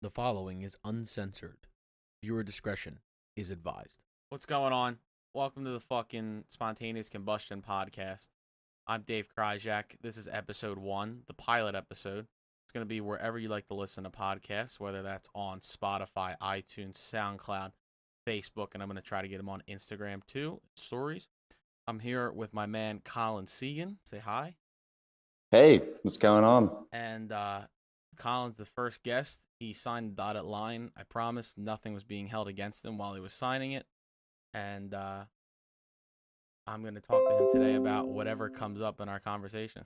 The following is uncensored. Viewer discretion is advised. What's going on? Welcome to the fucking Spontaneous Combustion podcast. I'm Dave Kryszczak. This is episode 1, the pilot episode. It's going to be wherever you like to listen to podcasts, whether that's on Spotify, iTunes, SoundCloud, Facebook, and I'm going to try to get them on Instagram too, stories. I'm here with my man Colin Segan. Say hi. Hey, what's going on? And Colin's the first guest. He signed the dotted line. I promised nothing was being held against him while he was signing it. And I'm going to talk to him today about whatever comes up in our conversation.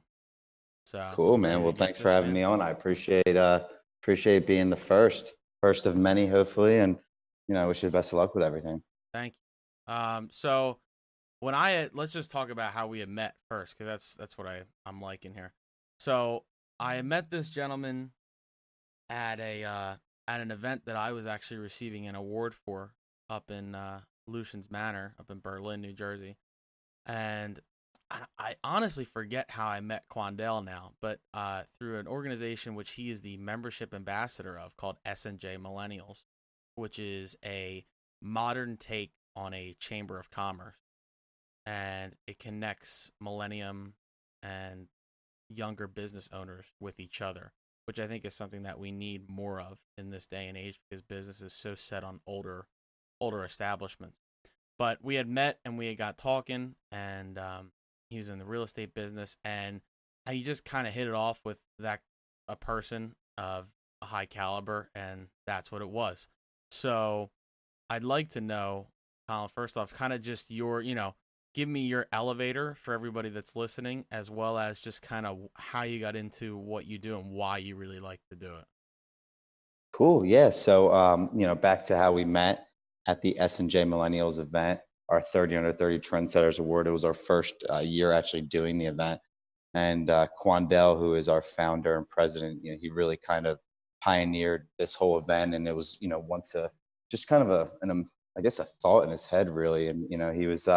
So Cool, man. Well, thanks for having me on. I appreciate being the first of many, hopefully, and I wish you the best of luck with everything. Thank you. So when let's just talk about how we had met first, because that's what I'm liking here. So I met this gentleman at an event that I was actually receiving an award for up in Lucian's Manor up in Berlin, New Jersey. And I honestly forget how I met Quandale now, but through an organization which he is the membership ambassador of called S&J Millennials, which is a modern take on a chamber of commerce. And it connects Millennium and younger business owners with each other, which I think is something that we need more of in this day and age because business is so set on older establishments. But we had met and we had got talking, and he was in the real estate business, and he just kind of hit it off with a person of a high caliber, and that's what it was. So I'd like to know, Colin, first off, kind of just your, give me your elevator for everybody that's listening, as well as just kind of how you got into what you do and why you really like to do it. Cool. Yeah. So, back to how we met at the S&J Millennials event, our 30 Under 30 Trendsetters Award. It was our first year actually doing the event. And Quandale, who is our founder and president, he really kind of pioneered this whole event. And it was, just kind of a thought in his head, really. And, he was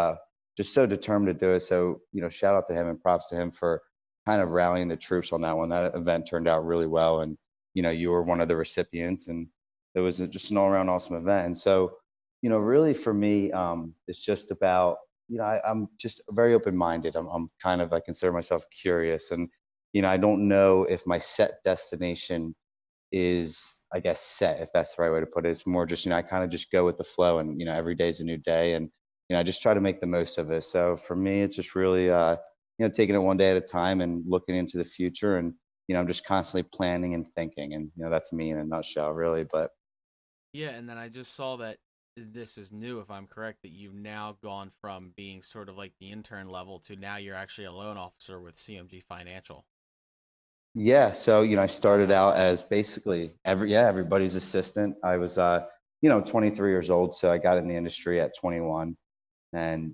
just so determined to do it. So, shout out to him and props to him for kind of rallying the troops on that one. That event turned out really well. And, you were one of the recipients, and it was just an all around awesome event. And so, really for me, it's just about, I'm just very open-minded. I consider myself curious, and, I don't know if my set destination is, I guess, set, if that's the right way to put it. It's more just, I kind of just go with the flow, and, every day is a new day, and, I just try to make the most of it. So for me, it's just really, taking it one day at a time and looking into the future, and, I'm just constantly planning and thinking, and, that's me in a nutshell, really. But yeah, and then I just saw that this is new, if I'm correct, that you've now gone from being sort of like the intern level to now you're actually a loan officer with CMG Financial. Yeah, so I started out as basically everybody's assistant. I was 23 years old, so I got in the industry at 21, and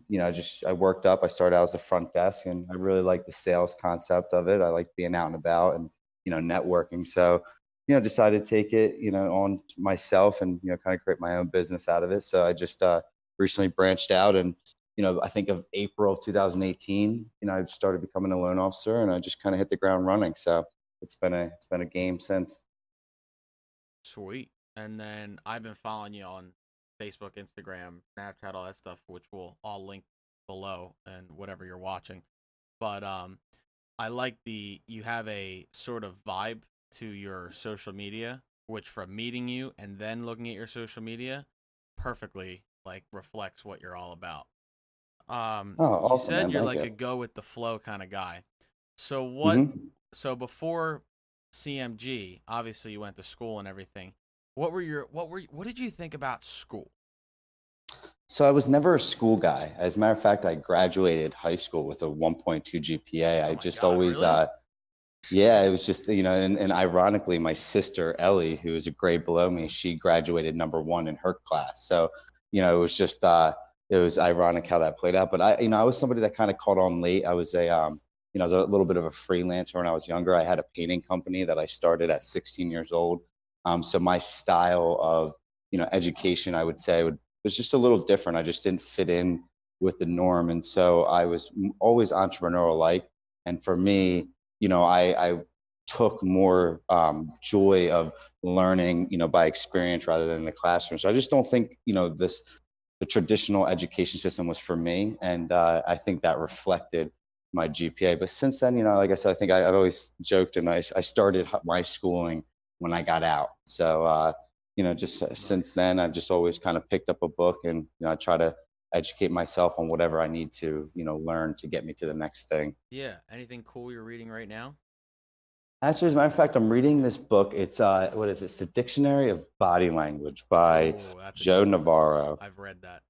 I worked up. I started out as the front desk, and I really liked the sales concept of it. I like being out and about and networking. So decided to take it on myself and kind of create my own business out of it. So I just recently branched out, and I think of April of 2018, I started becoming a loan officer, and I just kind of hit the ground running. So it's been a game since. Sweet. And then I've been following you on Facebook, Instagram, Snapchat, all that stuff, which we'll all link below and whatever you're watching. But I like you have a sort of vibe to your social media, which from meeting you and then looking at your social media perfectly reflects what you're all about. Awesome, You said man. you're Thank like you. a go with the flow kind of guy. So Mm-hmm. so before CMG, obviously you went to school and everything. What did you think about school? So I was never a school guy. As a matter of fact, I graduated high school with a 1.2 GPA. Oh I my just God, always, really? yeah, it was just, and ironically, my sister Ellie, who is a grade below me, she graduated number 1 in her class. So, it was just, it was ironic how that played out. But I was somebody that kind of caught on late. I was I was a little bit of a freelancer when I was younger. I had a painting company that I started at 16 years old. So my style of, education, I would say, was just a little different. I just didn't fit in with the norm. And so I was always entrepreneurial like. And for me, I took more joy of learning, by experience rather than the classroom. So I just don't think, the traditional education system was for me. And I think that reflected my GPA. But since then, like I said, I think I've always joked, and I started my schooling when I got out. So, just since then, I've just always kind of picked up a book, and, I try to educate myself on whatever I need to, learn to get me to the next thing. Yeah. Anything cool you're reading right now? Actually, as a matter of fact, I'm reading this book. It's what is it? It's the Dictionary of Body Language by Oh, that's a Joe good one. Navarro. I've read that.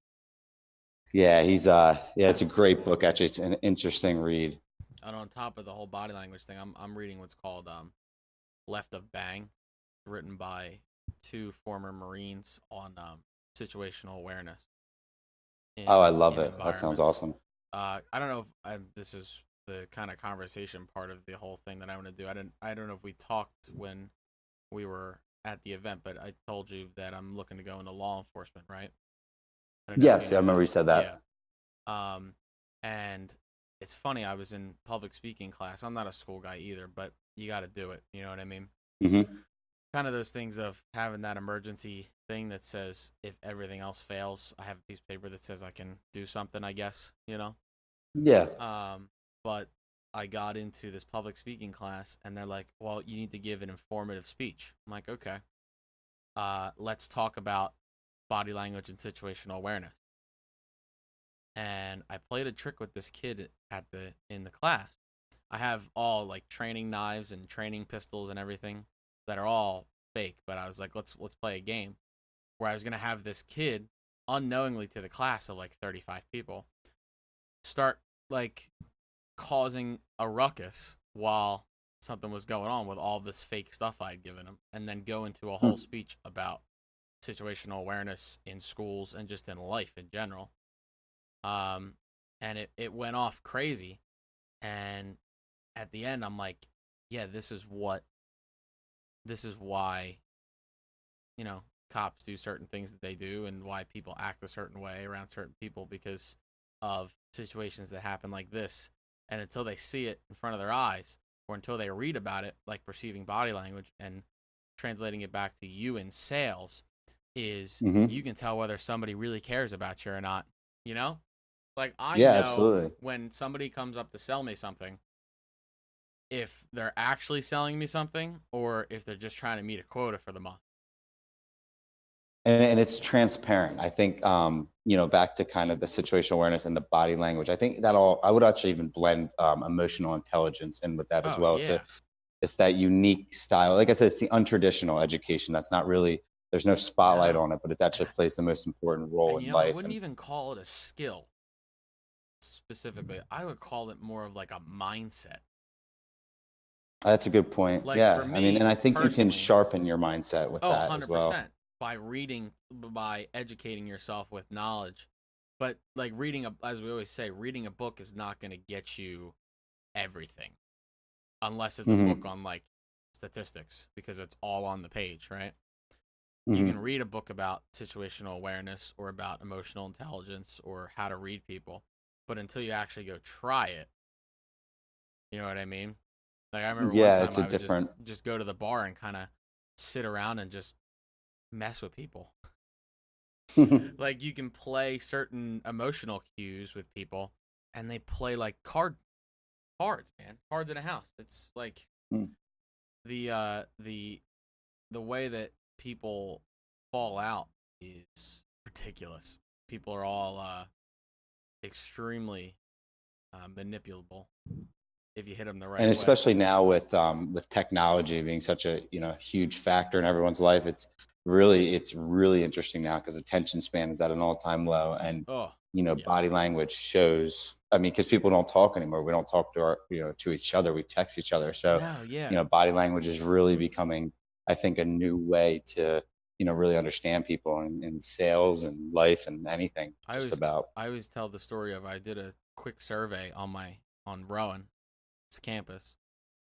Yeah, it's a great book. Actually, it's an interesting read. And on top of the whole body language thing, I'm reading what's called Left of Bang, written by two former Marines on situational awareness Oh, I in love it. That sounds environments. awesome. I don't know if this is the kind of conversation part of the whole thing that I want to do. I don't know if we talked when we were at the event, but I told you that I'm looking to go into law enforcement, right? I don't know if you Yes, I know remember that. you said Yeah. that. And it's funny. I was in public speaking class. I'm not a school guy either, but you got to do it. You know what I mean? Hmm. Kind of those things of having that emergency thing that says if everything else fails, I have a piece of paper that says I can do something. I guess Yeah. But I got into this public speaking class, and they're like, "Well, you need to give an informative speech." I'm like, "Okay, let's talk about body language and situational awareness." And I played a trick with this kid in the class. I have all like training knives and training pistols and everything that are all fake, but I was like, let's play a game where I was gonna have this kid unknowingly to the class of like 35 people start like causing a ruckus while something was going on with all this fake stuff I'd given him, and then go into a whole speech about situational awareness in schools and just in life in general. Um, and it went off crazy. And at the end, I'm like, yeah, this is why, cops do certain things that they do, and why people act a certain way around certain people because of situations that happen like this. And until they see it in front of their eyes, or until they read about it, like perceiving body language and translating it back to you in sales, is Hmm. you can tell whether somebody really cares about you or not. You know? Like, I Yeah, know absolutely. when somebody comes up to sell me something, if they're actually selling me something or if they're just trying to meet a quota for the month. And it's transparent. I think, back to kind of the situational awareness and the body language. I think I would actually even blend emotional intelligence in with that as Oh, well. yeah. It's that unique style. Like I said, it's the untraditional education. That's not really, there's no spotlight No. on it, but it actually plays the most important role And in I life. wouldn't And even call it a skill specifically. I would call it more of like a mindset. that's a good point. Like for Yeah. I mean, me and I think you can personally, sharpen your mindset with oh, that as well. 100% by educating yourself with knowledge. But like as we always say, reading a book is not going to get you everything unless it's a book Hmm. on like statistics because it's all on the page, right? You can Hmm. read a book about situational awareness or about emotional intelligence or how to read people, but until you actually go try it, you know what I mean? Like I remember one Yeah. time It's a I would different, just go to the bar and kind of sit around and just mess with people. Like you can play certain emotional cues with people and they play like cards, man. Cards in a house. It's like the uh the the way that people fall out is ridiculous. People are all extremely manipulable if you hit them the and right way. especially now with technology being such a huge factor in everyone's life, it's really interesting now because attention span is at an all-time low, and Oh, yeah. body language shows. I mean, because people don't talk anymore. We don't talk to to each other. We text each other. So No, yeah. body language is really becoming, I think, a new way to really understand people in sales and life and anything I just always about. I always tell the story of I did a quick survey on Rowan's campus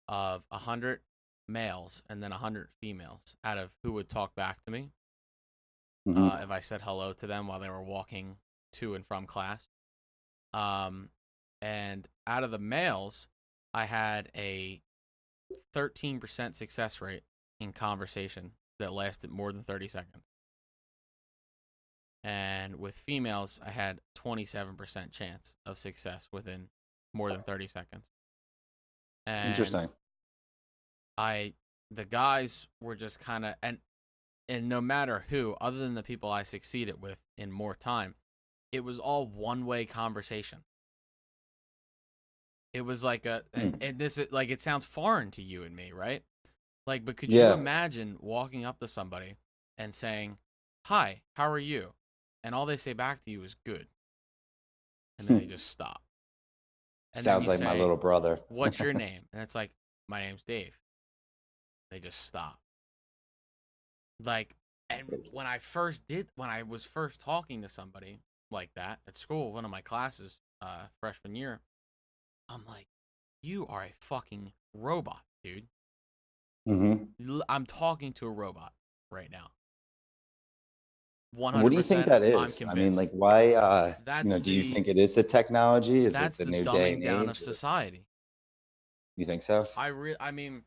of 100 males and then 100 females out of who would talk back to me Hmm. if I said hello to them while they were walking to and from class. Um, and out of the males, I had a 13% success rate in conversation that lasted more than 30 seconds. And with females, I had 27% chance of success within more than 30 seconds. And Interesting. the guys were just kind of, and no matter who, other than the people I succeeded with in more time, it was all one-way conversation. It was like and this is like, it sounds foreign to you and me, right? Like, but could you imagine walking up to somebody and saying, "Hi, how are you?" And all they say back to you is "good," and then they just stop. And Sounds like say, my little brother. "What's your name?" And it's like, "My name's Dave." They just stop. Like, and when I was first talking to somebody like that at school, one of my classes, freshman year, I'm like, "You are a fucking robot, dude." I'm talking to a robot right now. 100%. What do you think that I'm is? convinced. I mean, like, why? That's do you think it is the technology? Is it that's the the new day and dumbing down age? of society. You think so? I mean,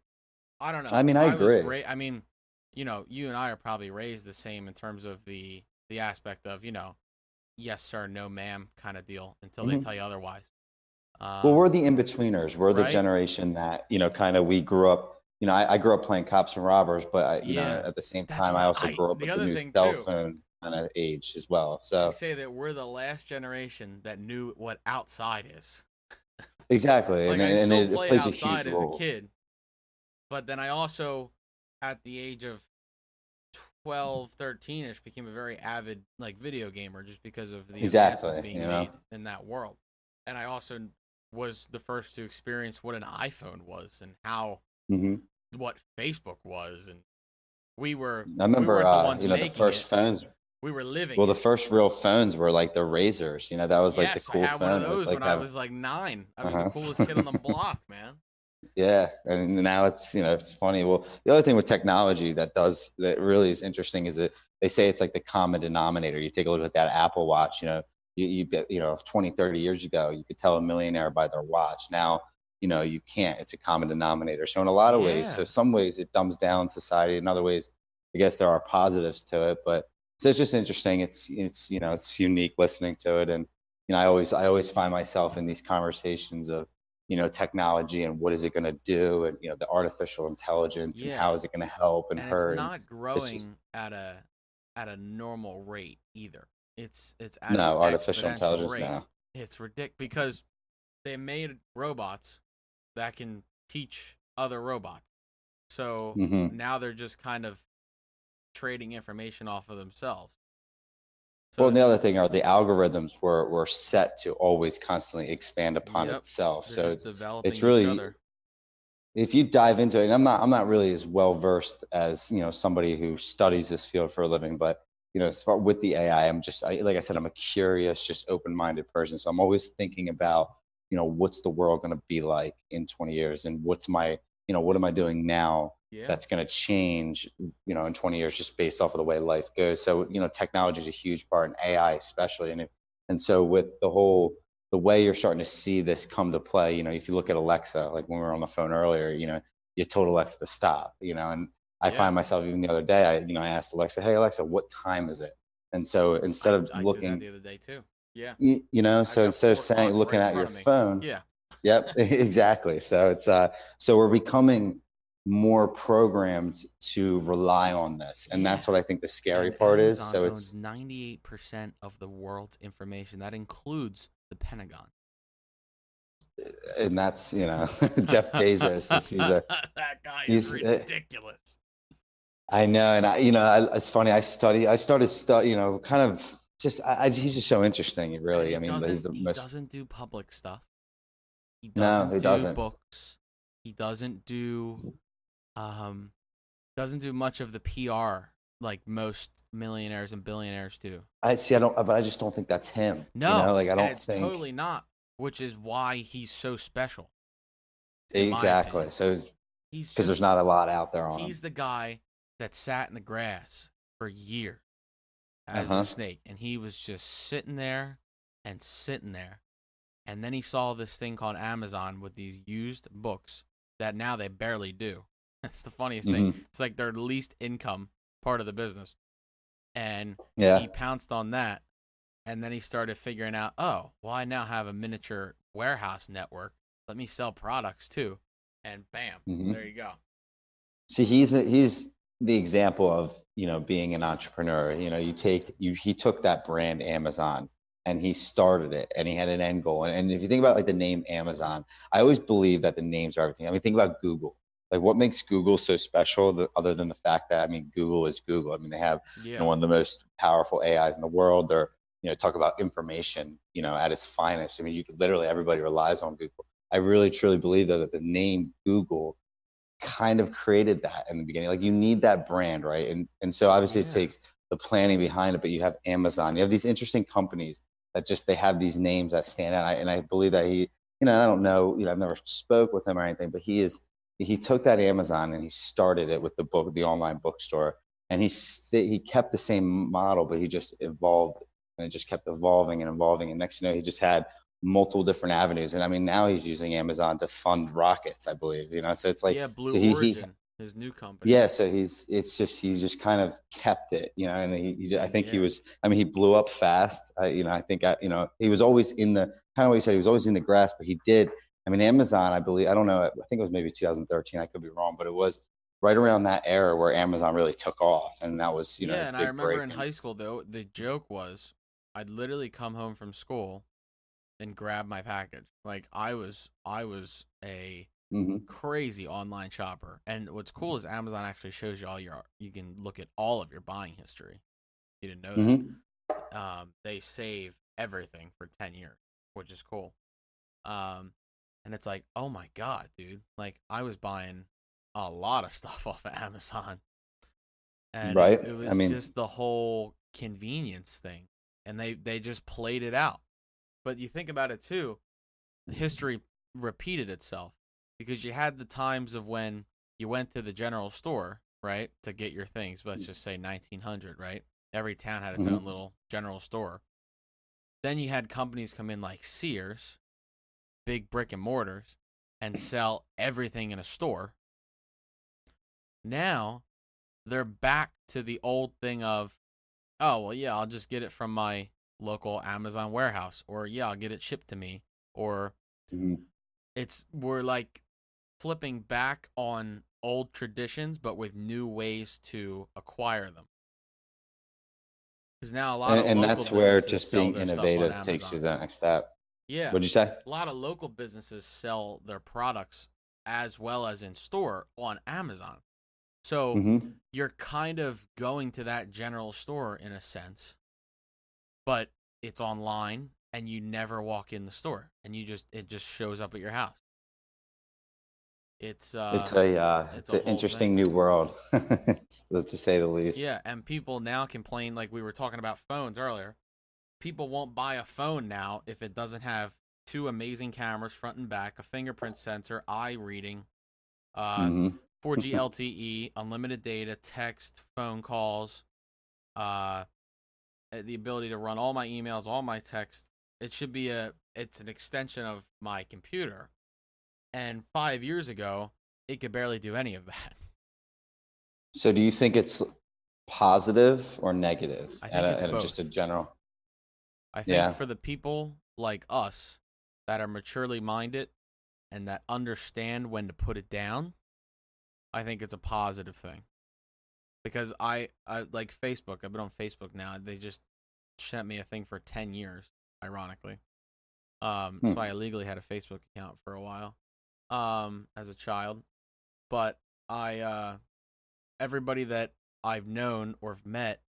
I don't know. I mean, I agree. I mean, you and I are probably raised the same in terms of the aspect of, yes sir, no ma'am kind of deal until they tell you otherwise. Well, we're the in-betweeners. We're the right? generation that, kind of we grew up, I grew up playing cops and robbers, but, at the same time, I also grew up with the new cell phone kind of age as well. So I say that we're the last generation that knew what outside is. Exactly. Like, and I it still played plays a outside huge as a role. kid, but then I also, at the age of 12, 13-ish, became a very avid like video gamer just because of the advancements being made in that world. And I also was the first to experience what an iPhone was and how what Facebook was, and I remember the ones the first phones. We were living. Well, the first real phones were like the Razors. That was like the cool I had phone. one of those like when I was like 9. I was the coolest kid on the block, man. Yeah, and now it's it's funny. Well, the other thing with technology that really is interesting is that they say it's like the common denominator. You take a look at that Apple Watch. You 20, 30 years ago, you could tell a millionaire by their watch. Now, you can't. It's a common denominator. So in a lot of ways, some ways it dumbs down society. In other ways, I guess there are positives to it. But so it's just interesting. It's unique listening to it, and I always find myself in these conversations of technology and what is it going to do, and the artificial intelligence and how is it going to help and hurt. It's not growing at a normal rate either. It's at no an artificial intelligence rate. now. It's ridiculous because they made robots that can teach other robots. So now they're just kind of trading information off of themselves. So well, and the other thing are the algorithms were set to always constantly expand upon itself. They're so it's really, if you dive into it, and I'm not really as well versed as somebody who studies this field for a living, but as far with the AI, like I said, I'm a curious, just open-minded person. So I'm always thinking about what's the world going to be like in 20 years, and what am I doing now that's going to change, in 20 years, just based off of the way life goes. So, technology is a huge part, and AI especially. And so with the way you're starting to see this come to play, if you look at Alexa, like when we were on the phone earlier, you told Alexa to stop, and I find myself, even the other day, I asked Alexa, "Hey Alexa, what time is it?" And so instead of looking, I did that the other day too. Yeah. So instead of looking at your phone, yep, exactly. So it's so we're becoming more programmed to rely on this, and that's what I think the scary part is. So it's 98% of the world's information. That includes the Pentagon. And that's Jeff Bezos. That guy is ridiculous. I know, and it's funny. I started kind of just. He's just so interesting. Really, he doesn't do public stuff. He doesn't do books. He doesn't do much of the PR like most millionaires and billionaires do. But I just don't think that's him. No, I don't it's totally not. Which is why he's so special. Exactly. So because there's not a lot out there on him. He's the guy that sat in the grass for years as the snake, and he was just sitting there, and then he saw this thing called Amazon with these used books that now they barely do. It's the funniest Hmm. thing. It's like their least income part of the business. And Yeah. he pounced on that. And then he started figuring out, oh, well, I now have a miniature warehouse network. Let me sell products too. And bam, Hmm. there you go. See, he's the example of, being an entrepreneur. He took that brand Amazon and he started it and he had an end goal. And if you think about like the name Amazon, I always believe that the names are everything. I mean, think about Google. Like what makes Google so special other than the fact that, I mean, Google is Google. I mean, they have Yeah. one of the most powerful AIs in the world. They're, talk about information, at its finest. I mean, you could literally, everybody relies on Google. I really, truly believe though that the name Google kind of created that in the beginning. Like you need that brand, right? And so obviously it Yeah. takes the planning behind it, but you have Amazon, you have these interesting companies that just they have these names that stand out. And I believe that he, I don't know, I've never spoke with him or anything, but he took that Amazon and he started it with the online bookstore, and he kept the same model, but he just evolved, and it just kept evolving and evolving. And next, he just had multiple different avenues. And I mean, now he's using Amazon to fund rockets, I believe, So it's like, Yeah, Blue so he Origin, his new company. yeah, so he just kind of kept it, and I think he Yeah. was, I mean, he blew up fast. I think, he was always in the kind of what you said, he was always in the grass, but he did. I mean, Amazon, I believe, I don't know, I think it was maybe 2013. I could be wrong, but it was right around that era where Amazon really took off. And that was, Yeah, his and I big remember break. in And high school, though, the joke was I'd literally come home from school and grab my package. Like I was a hmm crazy online shopper. And what's cool is Amazon actually shows you you can look at all of your buying history. You didn't know that. hmm They save everything for 10 years, which is cool. Um, and it's like, oh my god, dude! Like I was buying a lot of stuff off of Amazon, and it, right. it I was mean, just the whole convenience thing, and they just played it out. But you think about it too, history repeated itself because you had the times of when you went to the general store, right, to get your things. Let's just say 1900, right? Every town had its own mhm. little general store. Then you had companies come in like Sears, big brick and mortars, and sell everything in a store. Now they're back to the old thing of, oh, well, yeah, I'll just get it from my local Amazon warehouse, or yeah, I'll get it shipped to me, or Mhm. we're like flipping back on old traditions, but with new ways to acquire them. Because now a lot of And local that's where businesses just sell being their stuff on innovative takes you Amazon. to the next step. Yeah, What'd you say? a lot of local businesses sell their products as well as in store on Amazon. So Hmm. you're kind of going to that general store in a sense, but it's online and you never walk in the store and it just shows up at your house. It's It's uh a it's it's a an whole thing. interesting new world, to say the least. Yeah, and people now complain like we were talking about phones earlier. People won't buy a phone now if it doesn't have two amazing cameras front and back, a fingerprint sensor, eye reading, uh, Hmm. 4G LTE, unlimited data, text, phone calls, uh, the ability to run all my emails, all my text. It's an extension of my computer. And 5 years ago, it could barely do any of that. So, do you think it's positive or negative I at think it's just a both. general? I think Yeah. for the people like us that are maturely minded and that understand when to put it down, I think it's a positive thing. Because I like Facebook. I've been on Facebook now. They just sent me a thing for 10 years, ironically. So Hmm. I illegally had a Facebook account for a while, as a child. But everybody that I've known or have met,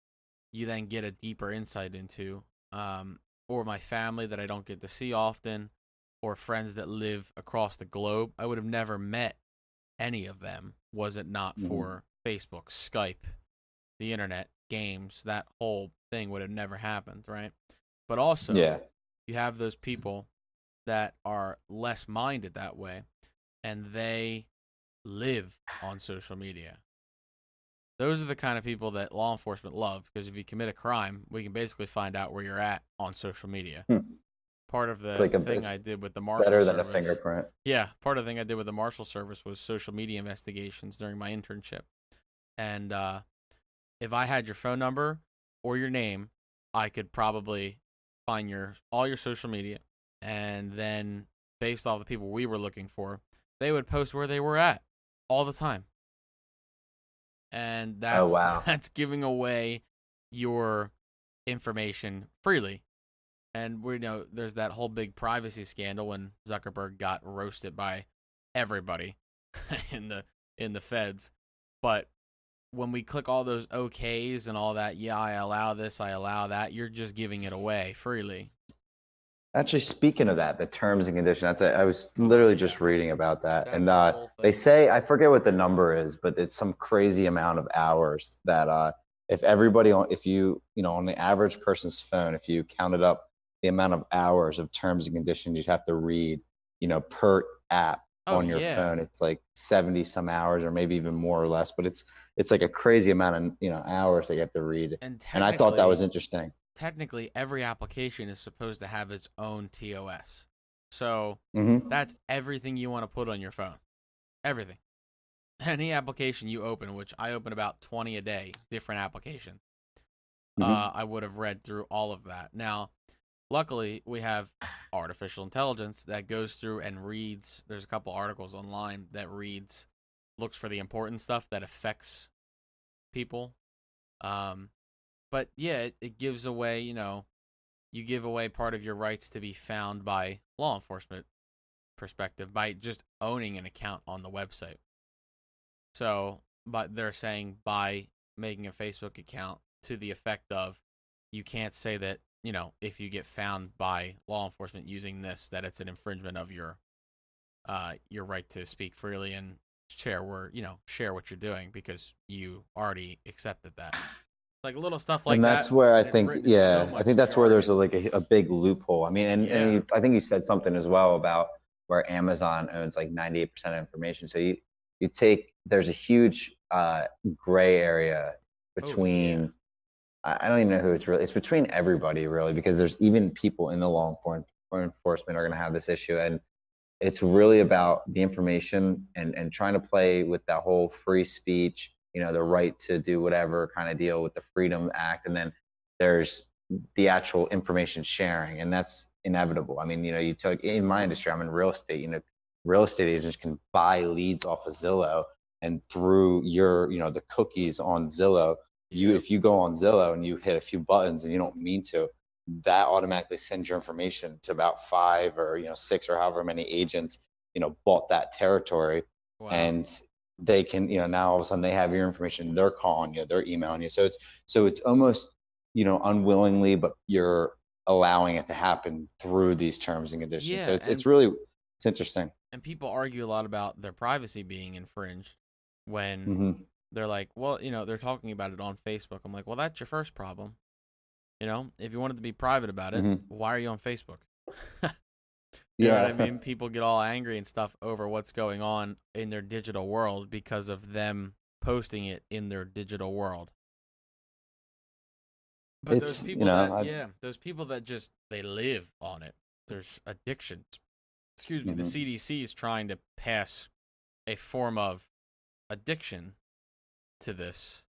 you then get a deeper insight into, or my family that I don't get to see often, or friends that live across the globe. I would have never met any of them was it not Hmm. for Facebook, Skype, the internet, games. That whole thing would have never happened, right? But also, Yeah. you have those people that are less minded that way and they live on social media. Those are the kind of people that law enforcement love because if you commit a crime, we can basically find out where you're at on social media. Hmm. Part of It's the like a thing it's I did with the Marshal better than a Service. fingerprint. Yeah, part of the thing I did with the Marshal Service was social media investigations during my internship. And if I had your phone number or your name, I could probably find all your social media, and then based off the people we were looking for, they would post where they were at all the time. And Oh that's wow. that's giving away your information freely. And we know there's that whole big privacy scandal when Zuckerberg got roasted by everybody in the feds. But when we click all those OKs and all that, yeah, I allow this, I allow that, you're just giving it away freely. Actually, speaking of that, the terms and conditions, I was literally just reading about that. That's And a whole they thing. say, I forget what the number is, but it's some crazy amount of hours that if everybody if you, on the average person's phone, if you counted up the amount of hours of terms and conditions you'd have to read, per app Oh on your yeah. phone, it's like 70 some hours or maybe even more or less, but it's like a crazy amount of, hours that you have to read. And And I thought that was interesting. technically every application is supposed to have its own TOS. So Mm-hmm. that's everything you want to put on your phone. Everything. Any application you open, which I open about 20 a day, different applications, Mm-hmm. I would have read through all of that. Now, luckily, we have artificial intelligence that goes through and reads. There's a couple articles online that looks for the important stuff that affects people. But yeah, it gives away, you give away part of your rights to be found by law enforcement perspective by just owning an account on the website. So, but they're saying by making a Facebook account to the effect of you can't say that, if you get found by law enforcement using this, that it's an infringement of your right to speak freely and share what you're doing because you already accepted that. Like little stuff like And that. that's where I And it's think, written in so yeah, I think much that's where there's jargon. a big loophole. I mean, Yeah. I think you said something as well about where Amazon owns like 98% of information. So you take, there's a huge gray area Oh yeah. between, I don't even know who it's between everybody really, because there's even people in the enforcement are going to have this issue. And it's really about the information and trying to play with that whole free speech, the right to do whatever kind of deal with the Freedom Act. And then there's the actual information sharing, and that's inevitable. I mean, you took in my industry, I'm in real estate, real estate agents can buy leads off of Zillow, and through your, the cookies on Zillow, Yep. if you go on Zillow and you hit a few buttons and you don't mean to, that automatically sends your information to about 5 or 6 or however many agents bought that territory. Wow. And they can, now all of a sudden they have your information, they're calling you, they're emailing you, so it's almost unwillingly, but you're allowing it to happen through these terms and conditions. Yeah, So it's interesting. And people argue a lot about their privacy being infringed when Mm-hmm. they're like, well, they're talking about it on Facebook. I'm like, well, that's your first problem. If you wanted to be private about it, Mm-hmm. why are you on Facebook? Yeah. Know what I mean? People get all angry and stuff over what's going on in their digital world because of them posting it in their digital world. But It's, those people that just, they live on it. There's addictions. Excuse me, mm-hmm. The CDC is trying to pass a form of addiction to this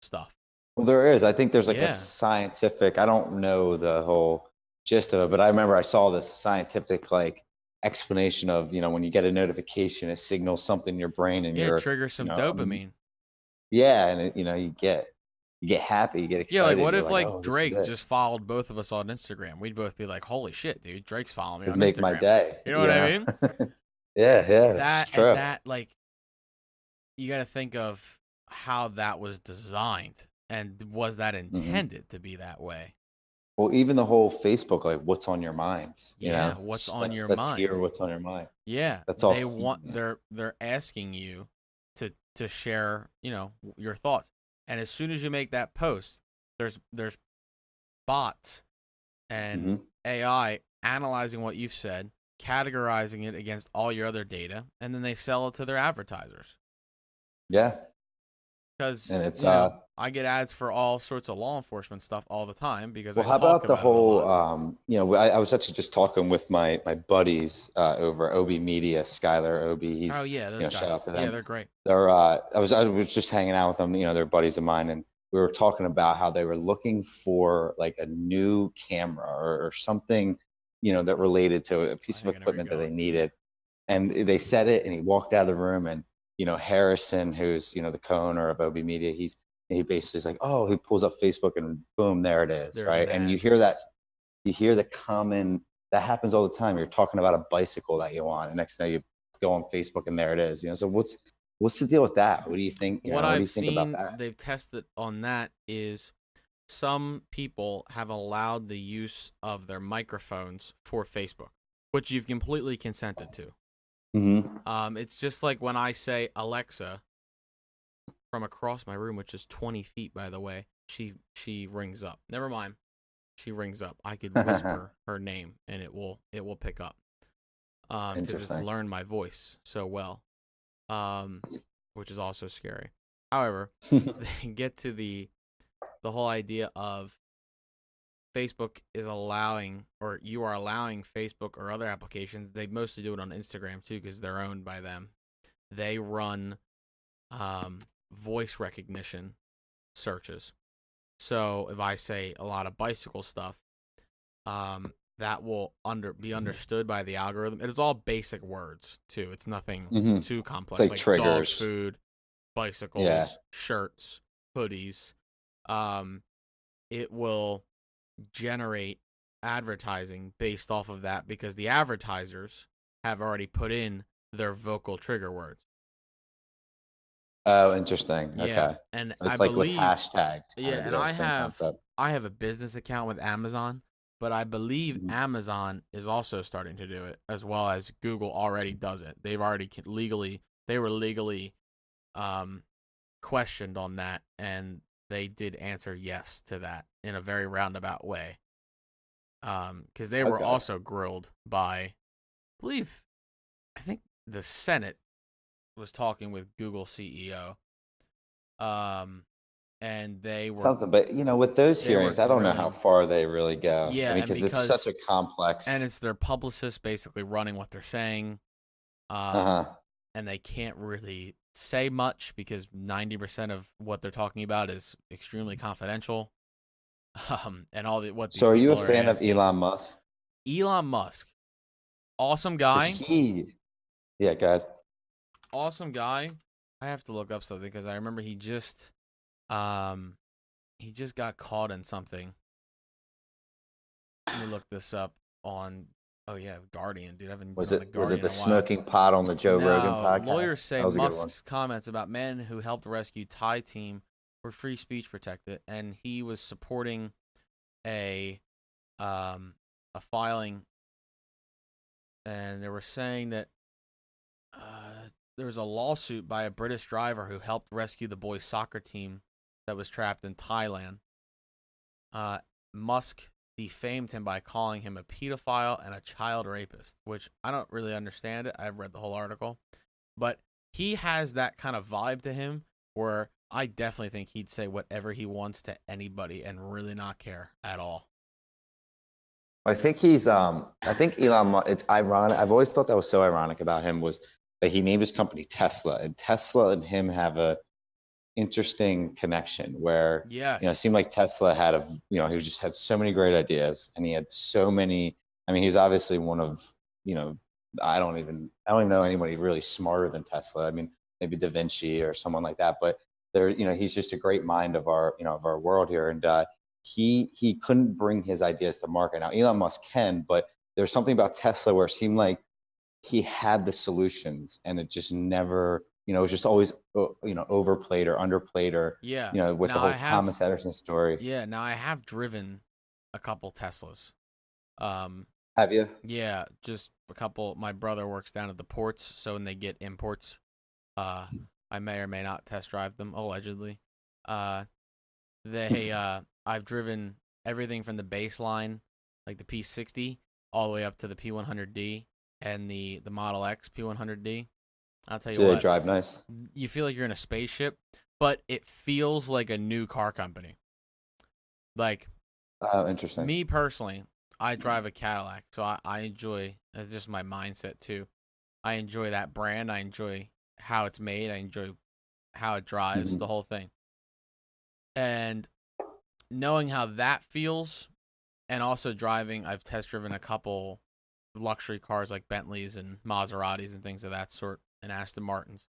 stuff. Well, there is. I think there's like Yeah. a scientific, I don't know the whole gist of it, but I remember I saw this scientific like explanation of, when you get a notification, it signals something in your brain and Yeah, it triggers some dopamine. Yeah, and it, you get happy, you get excited. Yeah, like what You're if like, oh, Drake just followed both of us on Instagram? We'd both be like, holy shit, dude, Drake's following me it'd on make Instagram. my day. You know what I mean? Yeah, that's true. That like, you got to think of how that was designed, and was that intended to be that way? Well, even the whole Facebook, like, what's on your mind? What's on your let's mind? hear what's on your mind. Yeah, that's all. They're asking you to share, your thoughts, and as soon as you make that post, there's bots and AI analyzing what you've said, categorizing it against all your other data, and then they sell it to their advertisers. Yeah. because And it's I get ads for all sorts of law enforcement stuff all the time because well, I how talk about the about it a whole lot. I was actually just talking with my buddies over OB Media, Skylar OB. Oh He's yeah, those shout out guys. to Yeah, them. they're great. They're I was just hanging out with them, they're buddies of mine, and we were talking about how they were looking for like a new camera or something, that related to a I piece of think I know where you're equipment that they going. needed. And they said it, and he walked out of the room, and Harrison, who's the co-owner of OB Media, he basically is like, oh, he pulls up Facebook, and boom, there it is, There's right? an And ad. you hear the common that happens all the time. You're talking about a bicycle that you want, and next thing you go on Facebook, and there it is. So what's the deal with that? What do you think? What What do I've you think about seen that? they've tested on that is some people have allowed the use of their microphones for Facebook, which you've completely consented to. It's just like when I say Alexa from across my room, which is 20 feet, by the way, she rings up. Never mind, she rings up. I could whisper her name and it will pick up. Because it's Interesting. learned my voice so well, which is also scary. However, they get to the whole idea of Facebook is allowing, or you are allowing Facebook or other applications. They mostly do it on Instagram too, because they're owned by them. They run voice recognition searches. So if I say a lot of bicycle stuff, that will be understood by the algorithm. It is all basic words too. It's nothing too complex, It's like like triggers. dog food, bicycles, Yeah. shirts, hoodies. It will generate advertising based off of that because the advertisers have already put in their vocal trigger words. Oh, interesting. Yeah, Okay. and So I it's like with believe, hashtags, kind yeah, of and deal, same concept. I have a business account with Amazon, but I believe Mhm. Amazon is also starting to do it as well as Google already does it. They've already they were legally questioned on that, and they did answer yes to that in a very roundabout way. Because they were Okay. also grilled by, I think the Senate was talking with Google CEO, and they were Something, but with those they were hearings, I don't know how grilling. far they really go. I Yeah, mean, and because it's such because a complex. it's their publicist basically running what they're saying, Uh-huh. and they can't really say much because 90% of what they're talking about is extremely confidential. And all what these So are you a people are fan of asking. Elon Musk? Elon Musk, awesome Is guy, yeah, God. awesome guy. I have to look up something because I remember um, he just got caught in something. Let me look this up on. Oh yeah, Guardian, dude. I haven't been Was on the it Guardian the in a while. smoking pot on the Joe Rogan No, podcast? lawyers say That was a good one. Musk's comments about men who helped rescue Thai team were free speech protected, and he was supporting a a filing, and they were saying that there was a lawsuit by a British driver who helped rescue the boys' soccer team that was trapped in Thailand. Musk defamed him by calling him a pedophile and a child rapist, which I don't really understand it. I've read the whole article, but he has that kind of vibe to him where I definitely think he'd say whatever he wants to anybody and really not care at all. I think I think Elon Musk, it's ironic. I've always thought that was so ironic about him was that he named his company Tesla, and Tesla and him have a interesting connection where it Yes. seemed like Tesla had he just had so many great ideas, and he had so many. I mean, he's obviously one of I don't even know anybody really smarter than Tesla. I mean, maybe Da Vinci or someone like that, but he's just a great mind of our of our world here, and he couldn't bring his ideas to market. Now Elon Musk can, but there's something about Tesla where it seemed like he had the solutions, and it just never, it was just always, overplayed or underplayed, or, Yeah. with the Now whole Thomas Edison story. Yeah, now I have driven a couple Teslas. Have you? Yeah, just a couple. My brother works down at the ports, so when they get imports, I may or may not test drive them, allegedly. They I've driven everything from the baseline, like the P60, all the way up to the P100D and the Model X P100D. I'll tell you Do they what, drive nice? you feel like you're in a spaceship, but it feels like a new car company. Like, Oh, interesting. me personally, I drive a Cadillac, so I enjoy, it's just my mindset too. I enjoy that brand. I enjoy how it's made. I enjoy how it drives, Hmm. the whole thing. And knowing how that feels, and also driving, I've test driven a couple luxury cars like Bentleys and Maseratis and things of that sort, and Aston Martins.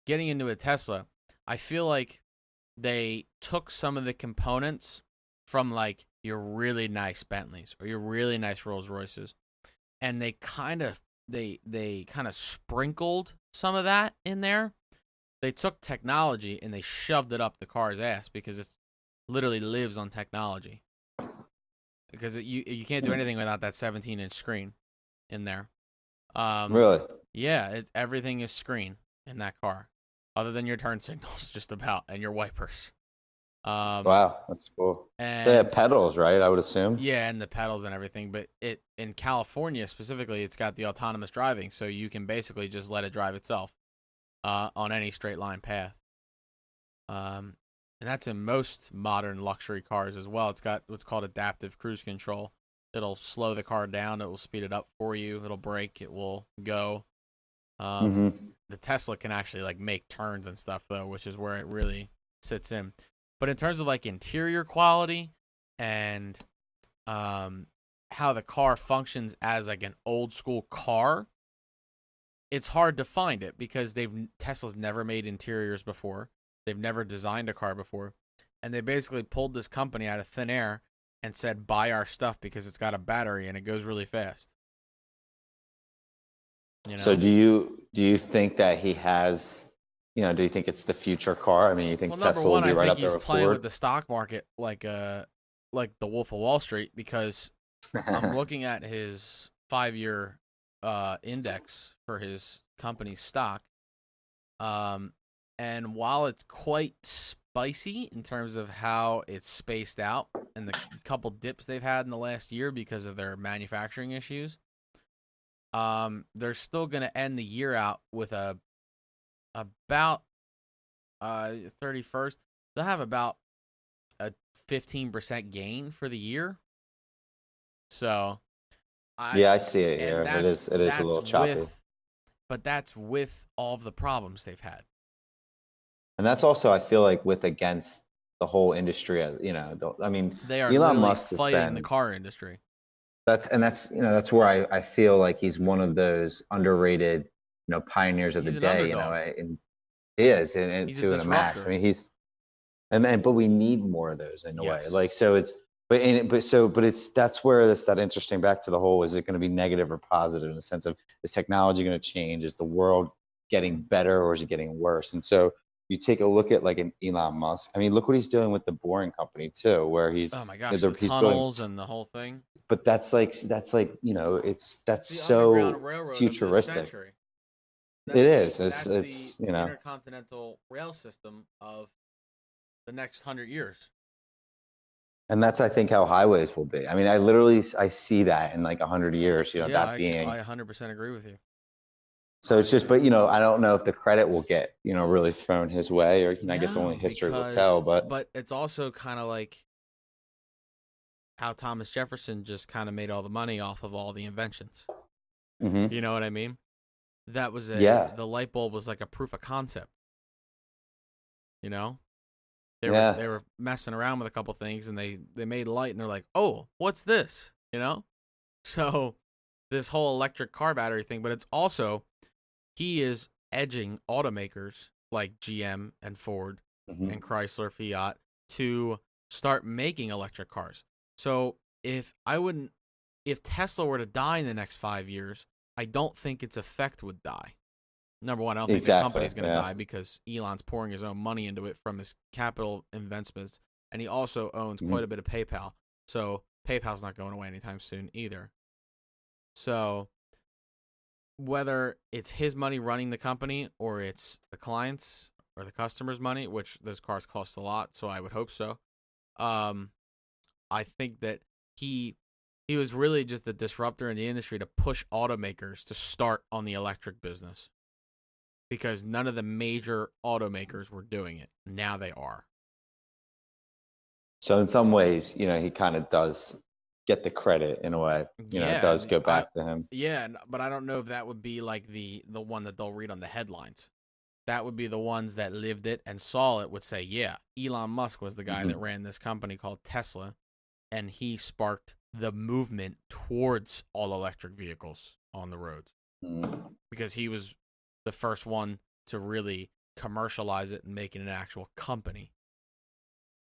Getting into a Tesla, I feel like they took some of the components from like your really nice Bentleys or your really nice Rolls Royces, and they kind of sprinkled some of that in there. They took technology and they shoved it up the car's ass because it literally lives on technology. Because you can't do anything without that 17-inch screen in there. Really? Yeah, everything is screen in that car, other than your turn signals, just about, and your wipers. Wow, that's cool. They have And pedals, right? I would assume. yeah, and the pedals and everything. But it in California specifically, it's got the autonomous driving, so you can basically just let it drive itself on any straight line path. And that's in most modern luxury cars as well. It's got what's called adaptive cruise control. It'll slow the car down. It will speed it up for you. It'll brake. It will go. Hmm. The Tesla can actually like make turns and stuff though, which is where it really sits in. But in terms of like interior quality and how the car functions as like an old school car, it's hard to find it because Tesla's never made interiors before. They've never designed a car before, and they basically pulled this company out of thin air and said, "Buy our stuff because it's got a battery and it goes really fast." You So know? do you think that he has, do you think it's the future car? I mean, you think Well, number Tesla will one, be I right think up there he's with playing with Ford? the stock market like the Wolf of Wall Street because I'm looking at his 5-year index for his company's stock. Um, and while it's quite spicy in terms of how it's spaced out and the couple dips they've had in the last year because of their manufacturing issues, they're still going to end the year out with about 31st. They'll have about a 15% gain for the year. So I Yeah, I see it and here. that's It is a that's little choppy. with but that's with all of the problems they've had. And that's also, I feel like, with against the whole industry, as I mean, They are Elon literally Musk has fighting the been, car industry. that's where I feel like he's one of those underrated, pioneers of the He's an day, underdog. and he is, and He's a to a max. I disruptor. mean, but we need more of those in a way. Yes. Like, so it's, but it's, that's where that interesting, back to the whole, is it going to be negative or positive in the sense of, is technology going to change? Is the world getting better or is it getting worse? And so you take a look at like an Elon Musk. I mean, look what he's doing with the Boring Company too, where Oh my gosh, the he's building, tunnels and the whole thing. but that's like, It's that's the underground so railroad of this futuristic. century. It That's the is. that's the It's. intercontinental rail system of the next 100 years. And that's, I think, how highways will be. I mean, I see that in like 100 years, Yeah, that being. I 100% agree with you. So it's just, but I don't know if the credit will get, really thrown his way, or I guess only No, history will tell. But but it's also kind of like how Thomas Jefferson just kind of made all the money off of all the inventions. hmm You know what I mean? That was yeah, the light bulb was like a proof of concept, you know? yeah, They were messing around with a couple things and they made light and they're like, "Oh, what's this?" You know? So, this whole electric car battery thing, but it's also he is edging automakers like GM and Ford hmm and Chrysler, Fiat to start making electric cars. So, if Tesla were to die in the next 5 years, I don't think its effect would die. Number one, I don't think the exactly, company's going to yeah. die because Elon's pouring his own money into it from his capital investments, and he also owns hmm quite a bit of PayPal. So PayPal's not going away anytime soon either. So whether it's his money running the company or it's the clients or the customers' money, which those cars cost a lot, so I would hope so. Um, I think that he was really just the disruptor in the industry to push automakers to start on the electric business. because none of the major automakers were doing it. Now they are. So in some ways, he kind of does get the credit in a way. It does go back to him. Yeah, but I don't know if that would be like the one that they'll read on the headlines. That would be the ones that lived it and saw it would say, yeah, Elon Musk was the guy that ran this company called Tesla, and he sparked the movement towards all electric vehicles on the roads because he was the first one to really commercialize it and make it an actual company.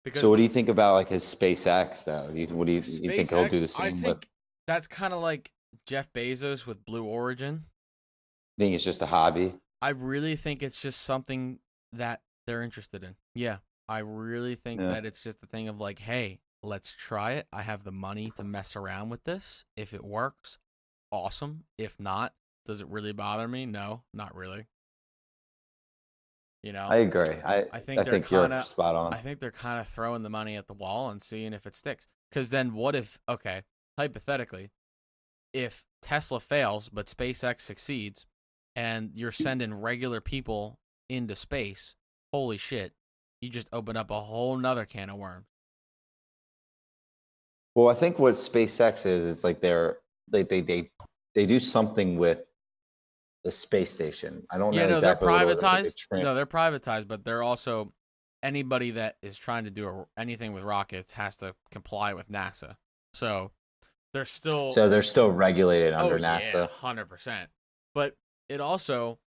Because so what do you think about like his SpaceX though? What do you think he'll do the same with? That's kind of like Jeff Bezos with Blue Origin. I think it's just a hobby. I really think it's just something that they're interested in. Yeah, I really think that it's just a thing of like, hey, let's try it. I have the money to mess around with this. If it works, awesome. If not, does it really bother me? No, not really. I agree. I think you're spot on. I think they're kind of throwing the money at the wall and seeing if it sticks. Because then what if, okay, hypothetically, if Tesla fails but SpaceX succeeds and you're sending regular people into space, holy shit, you just open up a whole nother can of worms. Well, I think what SpaceX is like they do something with the space station. I don't know exactly. They're privatized. They're privatized, but they're also anybody that is trying to do anything with rockets has to comply with NASA. So they're still regulated under NASA. 100%. But it also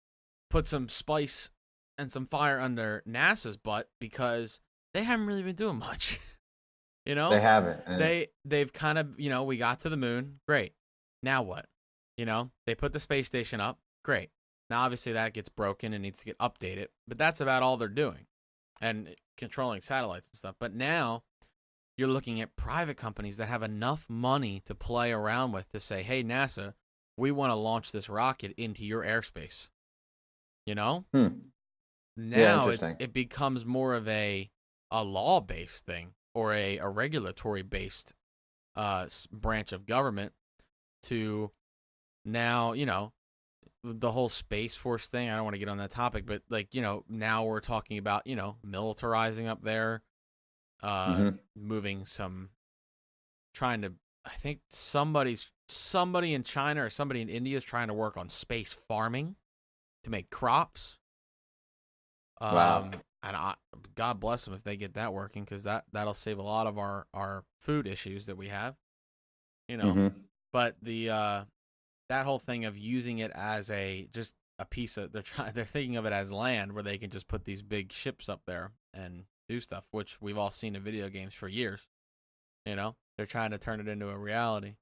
puts some spice and some fire under NASA's butt because they haven't really been doing much. They haven't. They've kind of, we got to the moon. Great. Now what? They put the space station up. Great. Now, obviously, that gets broken and needs to get updated, but that's about all they're doing and controlling satellites and stuff. But now you're looking at private companies that have enough money to play around with to say, hey, NASA, we want to launch this rocket into your airspace. Now it becomes more of a law-based thing or a regulatory-based branch of government to now, the whole Space Force thing. I don't want to get on that topic, but now we're talking about, militarizing up there, moving I think somebody in China or somebody in India is trying to work on space farming to make crops. Wow. And God bless them if they get that working, because that'll save a lot of our food issues that we have, but that whole thing of using it as just a piece of they're thinking of it as land where they can just put these big ships up there and do stuff, which we've all seen in video games for years. They're trying to turn it into a reality.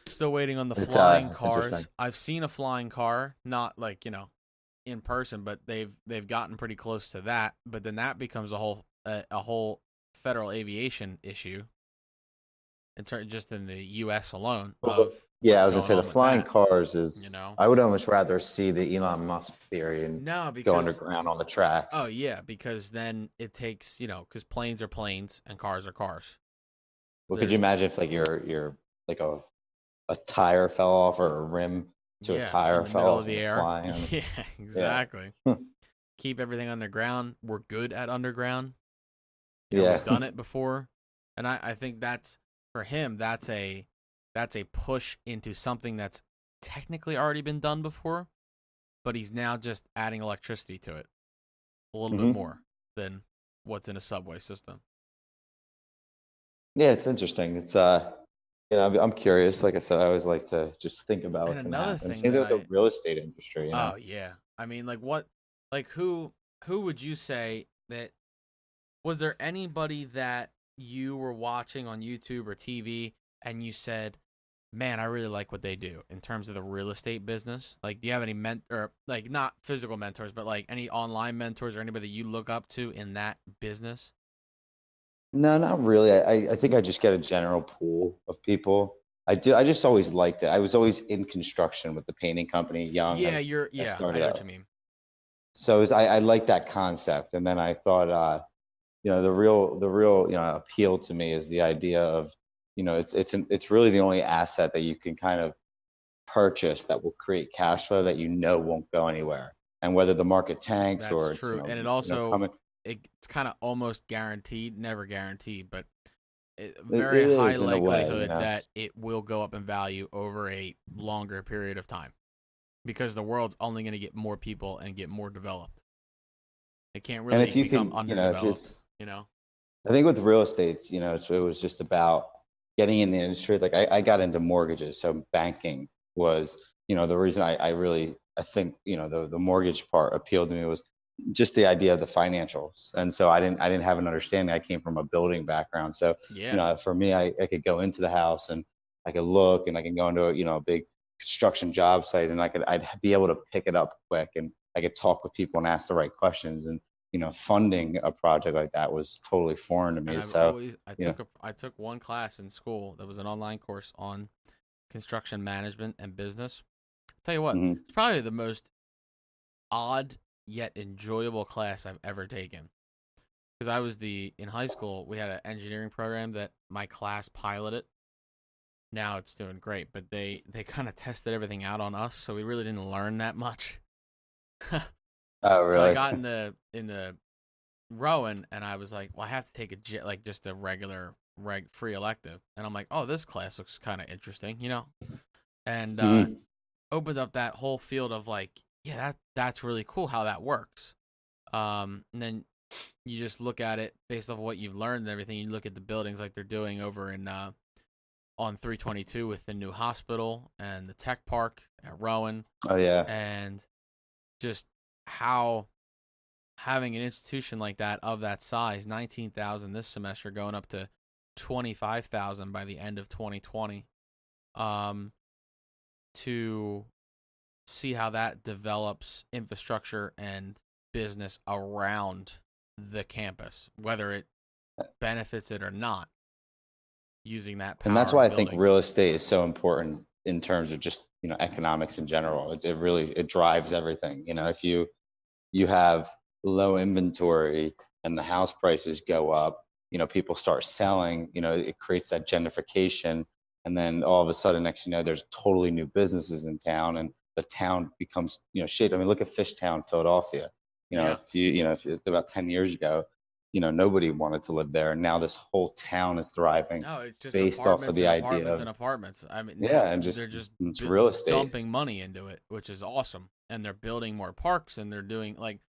Still waiting on the flying cars. I've seen a flying car, not like, in person, but they've gotten pretty close to that. But then that becomes a whole federal aviation issue. Just in the U.S. alone. I was gonna say the flying cars is. I would almost rather see the Elon Musk theory and go underground on the tracks. Oh yeah, because then it takes because planes are planes and cars are cars. Well, could you imagine if like you're like a tire fell off or a rim to a tire fell off the air? Flying? Yeah, exactly. Keep everything underground. We're good at underground. We've done it before, and I think that's. For him, that's a push into something that's technically already been done before, but he's now just adding electricity to it a little bit more than what's in a subway system. Yeah, it's interesting. It's I'm curious. Like I said, I always like to just think about what's going to happen. Same thing with the real estate industry. Oh yeah, I mean, who would you say that? Was there anybody that you were watching on YouTube or TV and you said, man, I really like what they do in terms of the real estate business? Like, do you have any not physical mentors, but like any online mentors or anybody that you look up to in that business? No, not really. I think I just get a general pool of people. I just always liked it. I was always in construction with the painting company, young. Yeah, I know what you mean. So I like that concept. And then I thought, the real appeal to me is the idea of, it's really the only asset that you can kind of purchase that will create cash flow that won't go anywhere. And whether the market tanks That's or it's true. And it also coming, it's kind of almost guaranteed, never guaranteed, but it very high is in a way, likelihood that it will go up in value over a longer period of time because the world's only going to get more people and get more developed. It can't And really if you become can, if underdeveloped, it's, you know? I think with real estate, it was just about getting in the industry. Like I got into mortgages, so banking was, the reason I think, the mortgage part appealed to me was just the idea of the financials. And so I didn't have an understanding. I came from a building background. So, Yeah. for me, I could go into the house and I could look and I can go into a big construction job site and I'd be able to pick it up quick and I could talk with people and ask the right questions. And funding a project like that was totally foreign to And me. I've So, always you know, I took one class in school that was an online course on construction management and business. Tell you what, mhm. it's probably the most odd yet enjoyable class I've ever taken. Because I was in high school, we had an engineering program that my class piloted. Now it's doing great, but they kind of tested everything out on us, so we really didn't learn that much. Oh, So I really? got in the rowing, and I was like, well, I have to take like just a regular free elective, and I'm like, oh, this class looks kind of interesting, and Mhm. opened up that whole field of like, yeah, that's really cool how that works. And then you just look at it based off what you've learned and everything. You look at the buildings like they're doing over in on 322 with the new hospital and the tech park at Rowan, Oh, yeah. and just how having an institution like that of that size, 19,000 this semester, going up to 25,000 by the end of 2020, to see how that develops infrastructure and business around the campus, whether it benefits it or not, using that And that's power why of I think building. real estate is so important in terms of just, economics in general. It really, it drives everything. If you have low inventory and the house prices go up, people start selling, it creates that gentrification. And then all of a sudden, next, there's totally new businesses in town and the town becomes, shaped. I mean, look at Fishtown, Philadelphia. Yeah. If about 10 years ago, nobody wanted to live there. And now this whole town is thriving No, it's just based off of apartments the and idea apartments of, and apartments. I mean, now yeah, and they're just just it's real estate. dumping money into it, which is awesome. And they're building more parks, and they're doing like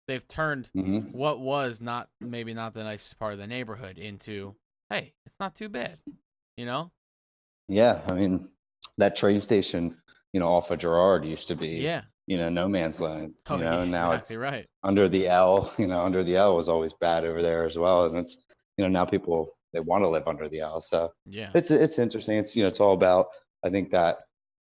they've turned Hmm. what was not maybe not the nicest part of the neighborhood into, hey, it's not too bad, you know? Yeah, I mean, that train station, off of Girard used to be, Yeah. no man's land, Oh yeah, and now exactly it's right. under the L, under the L was always bad over there as well. And it's, now people, they want to live under the L. So Yeah. it's interesting. It's, it's all about, I think that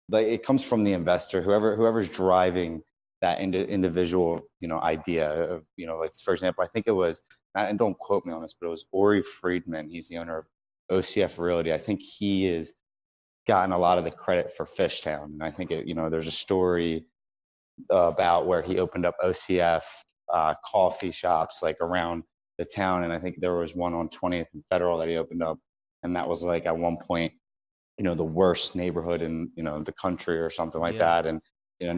like it comes from the investor, whoever's driving that individual, idea of, like for example, I think it was, and don't quote me on this, but it was Ori Friedman. He's the owner of OCF Realty. I think he is gotten a lot of the credit for Fishtown. And I think there's a story about where he opened up OCF coffee shops like around the town. And I think there was one on 20th and Federal that he opened up. And that was like at one point, the worst neighborhood in, the country or something like Yeah. that. And,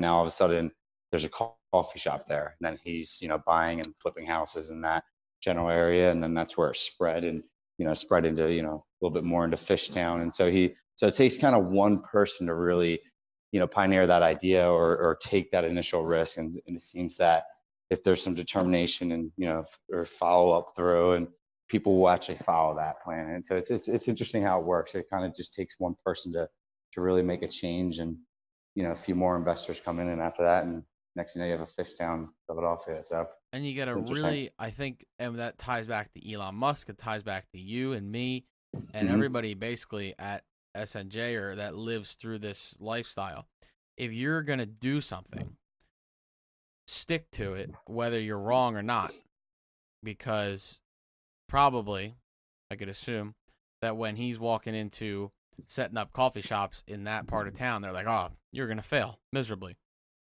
now all of a sudden there's a coffee shop there. And then he's, buying and flipping houses in that general area. And then that's where it spread and, spread into, a little bit more into Fishtown. And so it takes kind of one person to really, pioneer that idea or take that initial risk. And it seems that if there's some determination and, or follow up through and people will actually follow that plan. And so it's interesting how it works. It kind of just takes one person to really make a change and, a few more investors come in and after that. And next thing you know, you have a Fishtown, Philadelphia. So And you got it's to interesting. really, I think, and that ties back to Elon Musk. It ties back to you and me and Hmm. everybody basically at SNJ or that lives through this lifestyle. If you're going to do something, stick to it, whether you're wrong or not, because probably, I could assume, that when he's walking into setting up coffee shops in that part of town, they're like, oh, you're going to fail miserably.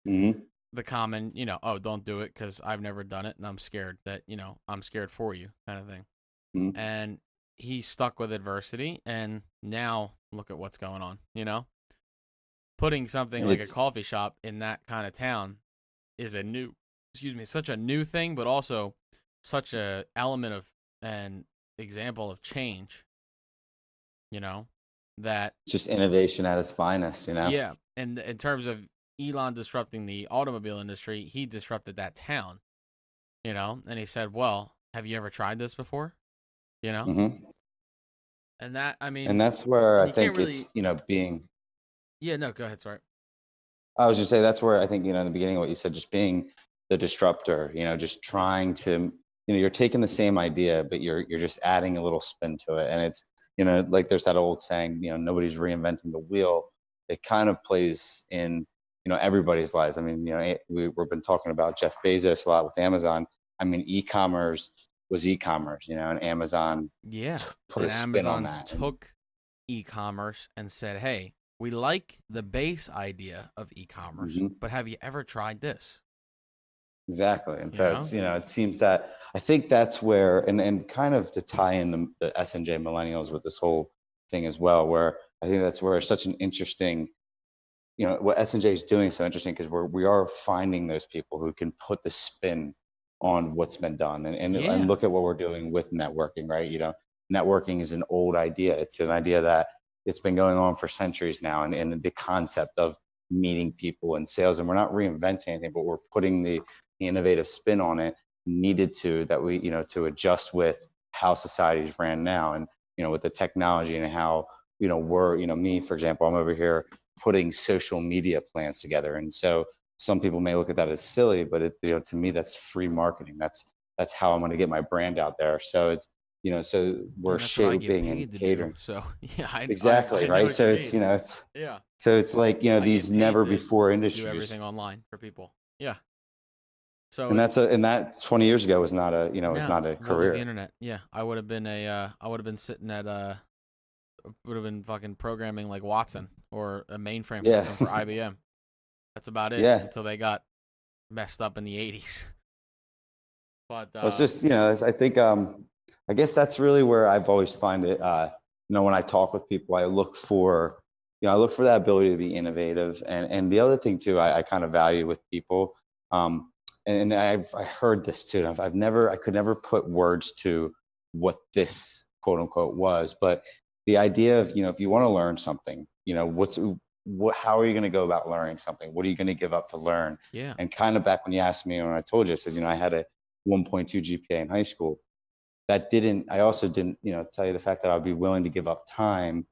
Hmm. The common, oh, don't do it because I've never done it and I'm scared that, I'm scared for you kind of thing. Hmm. And he stuck with adversity and now look at what's going on, putting something like a It's coffee shop in that kind of town is such a new thing, but also such a element of an example of change, you know, that just innovation at its finest, you know? yeah, and in terms of Elon disrupting the automobile industry, he disrupted that town, and he said, "Well, have you ever tried this before?" You know? Hmm. And that, I And mean, that's where and I you can't think it's, really being, yeah, no, go ahead, sorry. I was just say that's where I think, in the beginning, what you said, just being the disruptor, just trying to, you're taking the same idea, but you're just adding a little spin to it. And it's, like there's that old saying, nobody's reinventing the wheel. It kind of plays in, everybody's lives. I mean, we've been talking about Jeff Bezos a lot with Amazon. I mean, e-commerce was e-commerce, and Amazon Yeah. put a And spin on Amazon that. took e-commerce and said, "Hey, we like the base idea of e-commerce, Mhm. but have you ever tried this?" Exactly. And You so know? it's, it seems that I think that's where, and kind of to tie in the S&J millennials with this whole thing as well, where I think that's where it's such an interesting, what S&J is doing is so interesting because we are finding those people who can put the spin on what's been done. And Yeah. look at what we're doing with networking, right? Networking is an old idea. It's an idea that it's been going on for centuries now. And the concept of meeting people and sales, and we're not reinventing anything, but we're putting the innovative spin on it needed to that we to adjust with how society's ran now, and with the technology and how we're me, for example, I'm over here putting social media plans together, and so some people may look at that as silly, but to me that's free marketing. That's how I'm going to get my brand out there. So it's so we're And that's what I get shaping and paid to do. catering. So, yeah, Exactly, I know right. what you So it's mean. it's Yeah. so it's like I get these paid never to before do industries. everything online for people. Yeah. So And that 20 years ago was not a was no, not a what was the career. internet? Yeah, I would have been sitting at would have been fucking programming like Watson or a mainframe Yeah. system for IBM. That's about it Yeah. until they got messed up in the 80s. But Well, it's just, I think, I guess that's really where I've always find it. When I talk with people, I look for that ability to be innovative. And the other thing too, I kind of value with people, and I heard this too. And I could never put words to what this quote unquote was, but the idea of, if you want to learn something, how are you going to go about learning something? What are you going to give up to learn? yeah. And kind of back when you asked me, when I told you, I said, I had a 1.2 GPA in high school. I also didn't, tell you the fact that I'd be willing to give up time,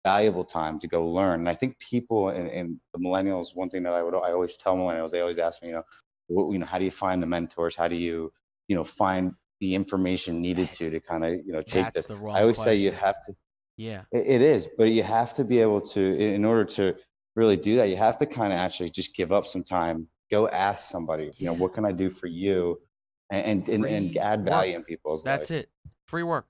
valuable time to go learn. And I think people and the millennials, one thing that I always tell millennials, they always ask me, how do you find the mentors? How do you, find the information needed to kind of, take That's this? the I wrong always say you question. have to, Yeah. it is, but you have to be able to, in order to really do that, you have to kind of actually just give up some time, go ask somebody, Yeah. what can I do for you? And Free add value in work. people's That's lives. it. Free work.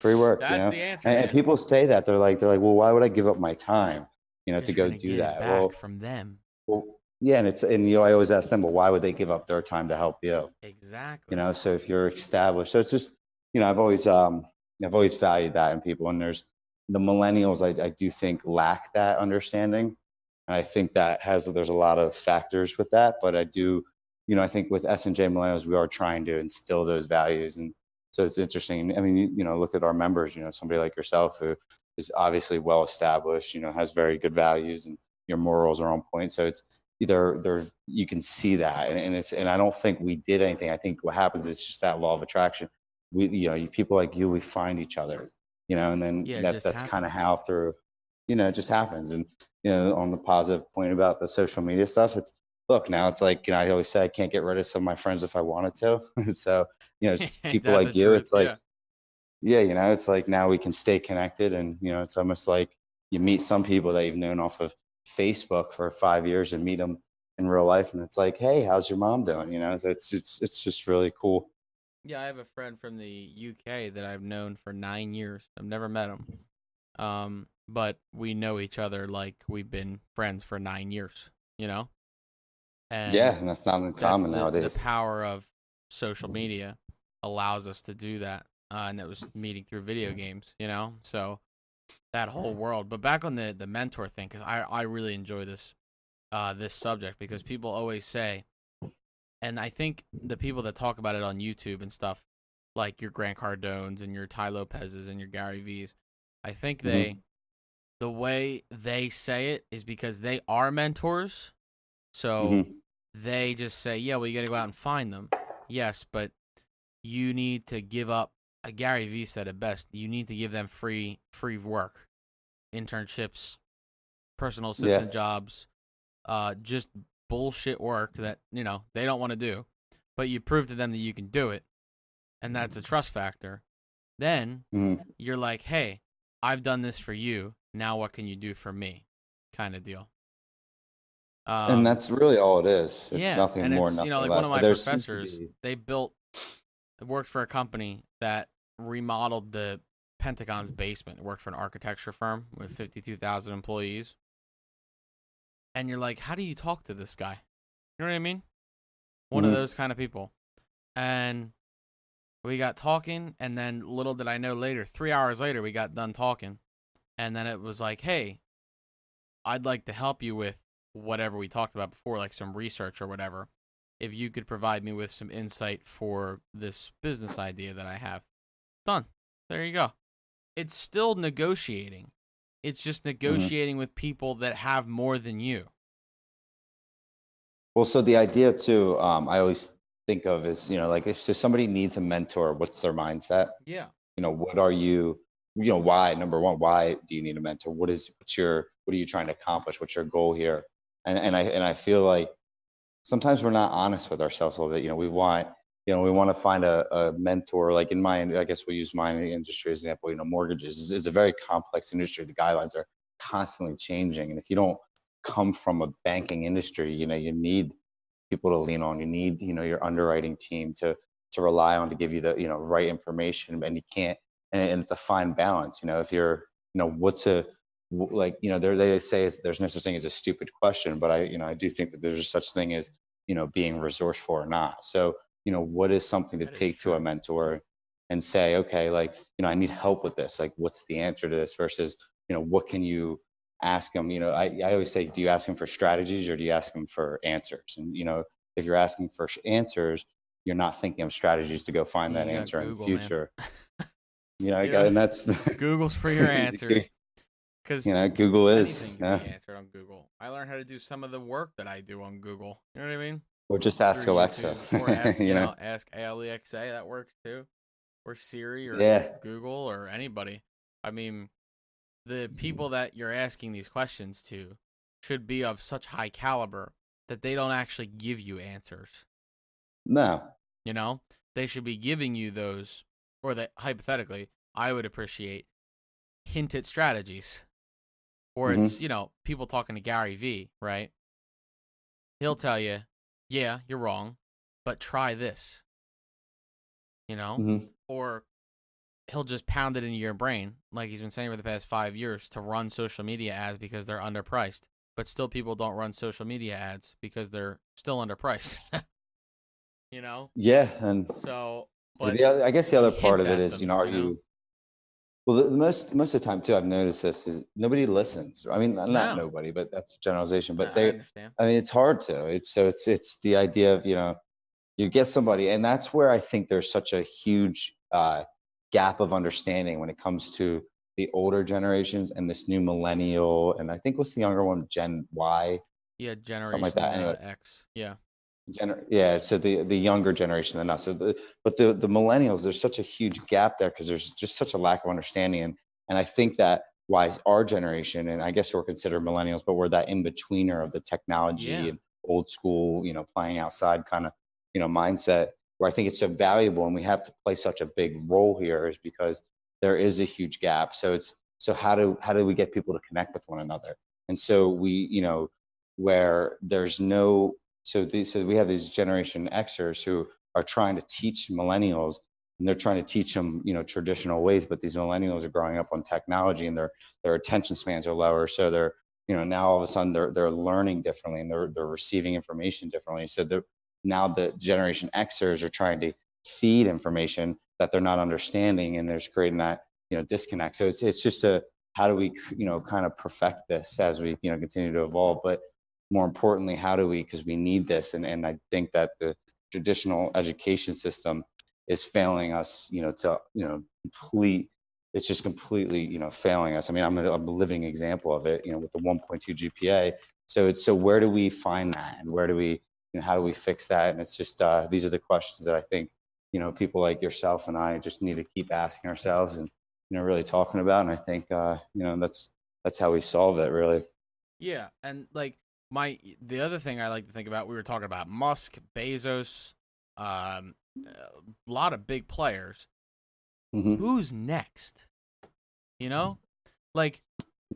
Free work, That's the answer, and man. people say that they're like, well, why would I give up my time, to Because you're go going to do get it that? back from them. Well, yeah, and I always ask them, well, why would they give up their time to help you? Exactly. So if you're established, so it's just, I've always valued that in people, and there's the millennials, I do think lack that understanding, and I think there's a lot of factors with that, but I do, I think with S&J millennials, we are trying to instill those values, and so it's interesting. I mean, look at our members, somebody like yourself who is obviously well established, has very good values, and your morals are on point. So it's either there you can see that, and I don't think we did anything. I think what happens is just that law of attraction. We, people like you, we find each other, and then Yeah, it just that's kind of happens. how through, it just happens. And on the positive point about the social media stuff, it's look, now it's like, I always say I can't get rid of some of my friends if I wanted to. So, it's Ain't people that the like you, truth? it's like, Yeah. yeah, it's like now we can stay connected, and it's almost like you meet some people that you've known off of Facebook for 5 years and meet them in real life, and it's like, hey, how's your mom doing? So it's just really cool. Yeah, I have a friend from the UK that I've known for 9 years. I've never met him. But we know each other like we've been friends for 9 years, you know? Yeah, And and that's not that's uncommon the nowadays. power of social media allows us to do that. And that was meeting through video games, So that whole world. But back on the mentor thing, because I really enjoy this subject, because people always say, and I think the people that talk about it on YouTube and stuff, like your Grant Cardones and your Ty Lopez's and your Gary V's, I think Mm-hmm. the way they say it is because they are mentors. So Mm-hmm. they just say, yeah, well, you got to go out and find them. Yes, but you need to give up. Gary Vee said it best. You need to give them free work, internships, personal Yeah. assistant jobs, just bullshit work that they don't want to do, but you prove to them that you can do it, and that's a trust factor. Then Mm-hmm. you're like, hey, I've done this for you. Now what can you do for me? Kind of deal. And Um, that's really all it is. It's yeah, nothing and more, it's nothing like one less. of But my there seems to professors. be. They worked for a company that remodeled the Pentagon's basement. It worked for an architecture firm with 52,000 employees. And you're like, how do you talk to this guy? You know what I mean? One of Mm-hmm. those kind of people. And we got talking, and then little did I know later, 3 hours later, we got done talking. And then it was like, hey, I'd like to help you with whatever we talked about before, like some research or whatever. If you could provide me with some insight for this business idea that I have. Done. There you go. It's still negotiating. It's just Mm-hmm. negotiating with people that have more than you. Well, so the idea too, I always think of is, like if so somebody needs a mentor, what's their mindset? Yeah. What are you, why, number one, why do you need a mentor? What are you trying to accomplish? What's your goal here? And I feel like sometimes we're not honest with ourselves a little bit. We want to find a mentor. Like I guess we'll use mine industry as an example. Mortgages is a very complex industry. The guidelines are constantly changing. And if you don't come from a banking industry, you need people to lean on. You need, your underwriting team to rely on to give you the, right information. And you can't, and it's a fine balance. If you're, what's a, like, they say there's no such thing as a stupid question, but I do think that there's a such thing as, being resourceful or not. So, what is something to That is take to a true. mentor and say, okay, like, I need help with this. Like, what's the answer to this versus, what can you ask them? I always say, do you ask them for strategies or do you ask them for answers? And, if you're asking for answers, you're not thinking of strategies to go find that You got answer in the Google, man. future. You know, And that's, Google's for your answers. Because Google is, anything can yeah. be answered on Google. I learned how to do some of the work that I do on Google. You know what I mean? Or just ask Through Alexa, YouTube, or ask, you know? ask Alexa. That works too, or Siri, or Yeah. Google, or anybody. I mean, the people that you're asking these questions to should be of such high caliber that they don't actually give you answers. No. You know, they should be giving you those, or that hypothetically, I would appreciate hinted strategies. Or it's, Hmm. people talking to Gary Vee, right? He'll tell you, yeah, you're wrong, but try this, you know? Hmm. Or he'll just pound it into your brain, like he's been saying for the past 5 years, to run social media ads because they're underpriced. But still, people don't run social media ads because they're still underpriced, you know? Yeah. And So, but I guess the he other part hints of it at is, them, are you, well, the most of the time too, I've noticed this is nobody listens. I mean, not No, nobody, but that's a generalization. But I understand. I mean, it's hard to. It's the idea of, you get somebody, and that's where I think there's such a huge gap of understanding when it comes to the older generations and this new millennial, and I think what's the younger one, Gen Y, Yeah, something like that. Generation Anyway, X. Yeah. yeah, so the younger generation than us. But the millennials, there's such a huge gap there because there's just such a lack of understanding, and I think that why our generation, and I guess we're considered millennials, but we're that in betweener of the technology Yeah. and old school, playing outside kind of, mindset. Where I think it's so valuable, and we have to play such a big role here, is because there is a huge gap. So how do we get people to connect with one another? And so we, where there's no so we have these Generation Xers who are trying to teach millennials, and they're trying to teach them, traditional ways. But these millennials are growing up on technology, and their attention spans are lower. So they're, now all of a sudden they're learning differently, and they're receiving information differently. So now the Generation Xers are trying to feed information that they're not understanding, and there's creating that, disconnect. So it's just how do we, kind of perfect this as we, continue to evolve? But more importantly, how do we, because we need this. And I think that the traditional education system is failing us, complete, it's just completely, failing us. I mean, I'm a living example of it, with the 1.2 GPA. So where do we find that? And where do we, how do we fix that? And it's just, these are the questions that I think, people like yourself and I just need to keep asking ourselves and, really talking about. And I think, that's how we solve it, really. Yeah, and like the other thing I like to think about, we were talking about Musk, Bezos, a lot of big players. Mm-hmm. Who's next? You know, like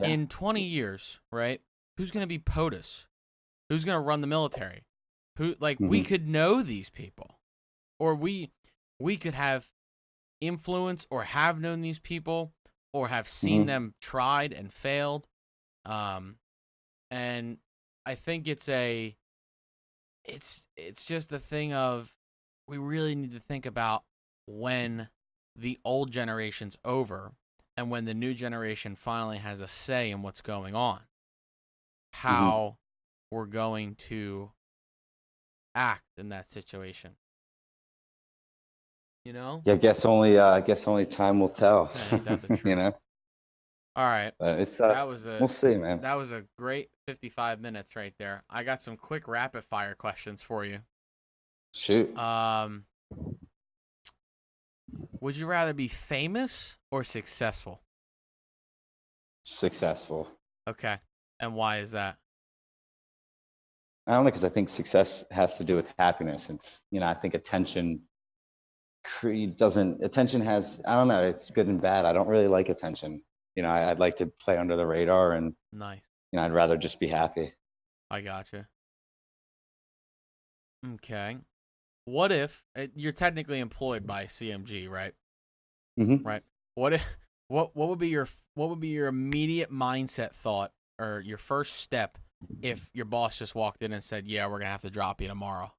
Yeah. in 20 years, right? Who's gonna be POTUS? Who's gonna run the military? Who we could know these people, or we could have influence or have known these people or have seen them tried and failed. And I think it's just the thing of, we really need to think about when the old generation's over and when the new generation finally has a say in what's going on, how we're going to act in that situation. Yeah, I guess only time will tell. Ain't that the truth? All right. It's we'll see, man. That was a great 55 minutes right there. I got some quick rapid fire questions for you. Shoot. Would you rather be famous or successful? Successful. Okay. And why is that? I don't know, because I think success has to do with happiness, and I think attention has, I don't know, it's good and bad. I don't really like attention. I'd like to play under the radar, and nice. I'd rather just be happy. I gotcha. Okay. What if you're technically employed by CMG, right? Right. What would be your immediate mindset thought, or your first step, if your boss just walked in and said, "Yeah, we're gonna have to drop you tomorrow"?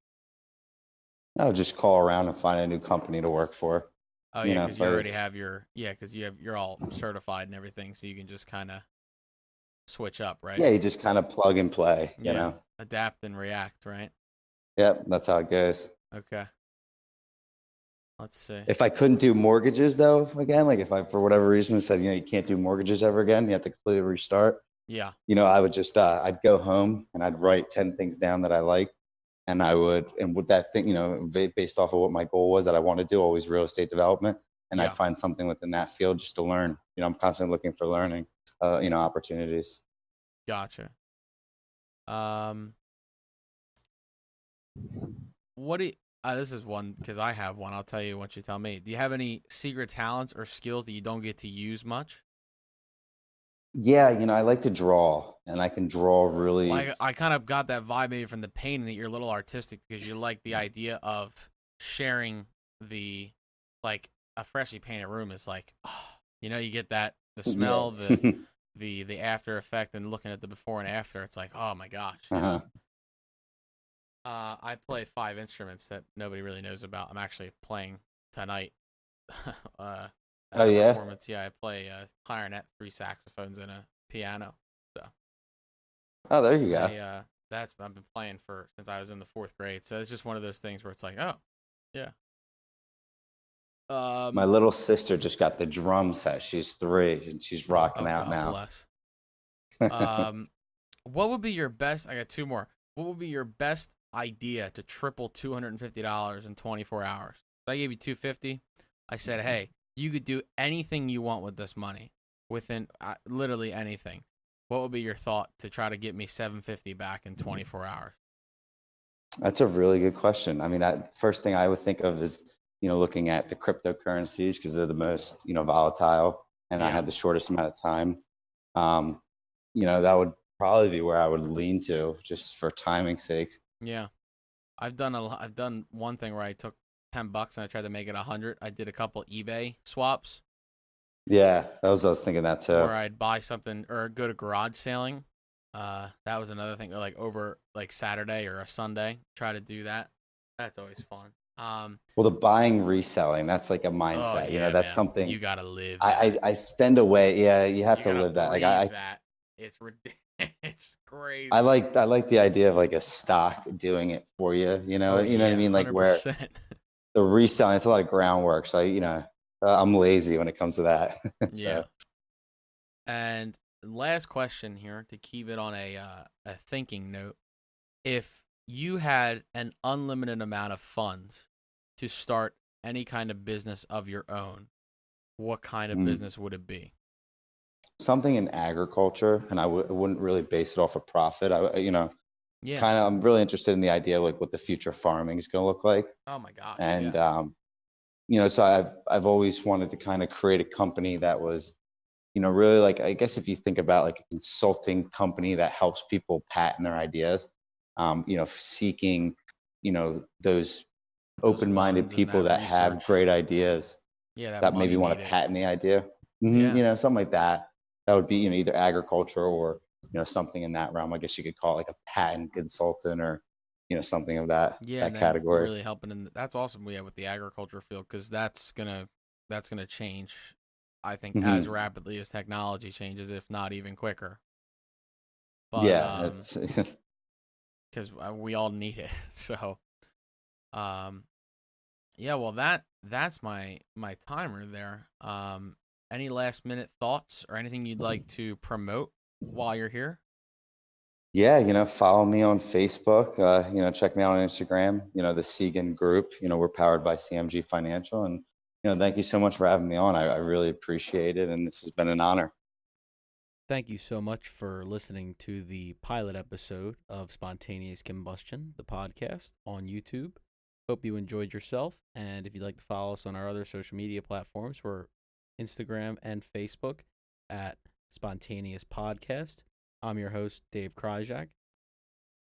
I would just call around and find a new company to work for. Oh yeah, because you already have you're all certified and everything, so you can just kind of switch up, right? Yeah, you just kind of plug and play, adapt and react, right? Yep, that's how it goes. Okay. Let's see. If I couldn't do mortgages, though, again, like if I, for whatever reason, said, you can't do mortgages ever again, you have to completely restart. Yeah. I would just, I'd go home and I'd write 10 things down that I liked. And with that thing, based off of what my goal was that I want to do, always real estate development. And I'd find something within that field just to learn. I'm constantly looking for learning, opportunities. Gotcha. What do you, this is one, because I have one. I'll tell you once you tell me. Do you have any secret talents or skills that you don't get to use much? Yeah, I like to draw, and I can draw really. I kind of got that vibe maybe from the painting, that you're a little artistic because you like the idea of sharing a freshly painted room is like, you get the smell, the after effect, and looking at the before and after, it's like, oh my gosh. I play 5 instruments that nobody really knows about. I'm actually playing tonight. Oh yeah. Performance. Yeah, I play clarinet, 3 saxophones, and a piano. So. Oh, there you go. I've been playing since I was in the 4th grade. So it's just one of those things where it's like, oh, yeah. My little sister just got the drum set. She's 3 and she's rocking out God now. Bless. What would be your best? I got 2 more. What would be your best idea to triple $250 in 24 hours? So I gave you $250. I said, hey, you could do anything you want with this money, within literally anything. What would be your thought to try to get me $750 back in 24 hours? That's a really good question. I mean, first thing I would think of is, looking at the cryptocurrencies, because they're the most, volatile, and I had the shortest amount of time. That would probably be where I would lean to, just for timing's sake. Yeah. I've done one thing where I took $10 and I tried to make it 100. I did a couple eBay swaps. Yeah, I was thinking that too. Where I'd buy something or go to garage sailing. That was another thing, over Saturday or a Sunday. Try to do that. That's always fun. Well, the buying, reselling, that's like a Oh mindset. yeah, That's man. something You gotta live I, that. I stand away. Yeah, you have You to gotta live that. Like breathe that. It's ridiculous. It's crazy. I like the idea of like a stock doing it for you. Oh You know what I yeah, mean? Like where 100%. the reselling, it's a lot of groundwork. So I'm lazy when it comes to that. Yeah. So And last question here to keep it on a thinking note. If you had an unlimited amount of funds to start any kind of business of your own, what kind of mm, business would it be? something in agriculture, and I wouldn't really base it off of profit. Yeah. Kind of, I'm really interested in the idea of like what the future farming is going to look like. Oh my gosh, And, yeah. so I've always wanted to kind of create a company that was, really like, I guess if you think about like a consulting company that helps people patent their ideas, seeking, those Those open-minded funds and people that that have research. great ideas Yeah, that that maybe money want to needed. patent the idea. Yeah. Something like that. That would be, either agriculture or, something in that realm. I guess you could call it like a patent consultant or, something of Yeah, that and then category. really helping in that's awesome. Yeah, with the agriculture field because that's gonna change. I think as hmm rapidly as technology changes, if not even quicker. But Yeah, it's because we all need it. So um, yeah. Well, that's my timer there. Any last minute thoughts or anything you'd like to promote while you're here? yeah. Follow me on Facebook. Check me out on Instagram. The Segan Group. We're powered by CMG Financial, and thank you so much for having me on. I really appreciate it, and this has been an honor. Thank you so much for listening to the pilot episode of Spontaneous Combustion, the podcast on YouTube. Hope you enjoyed yourself. And if you'd like to follow us on our other social media platforms, we're Instagram and Facebook at Spontaneous Podcast. I'm your host, Dave Kryszczak.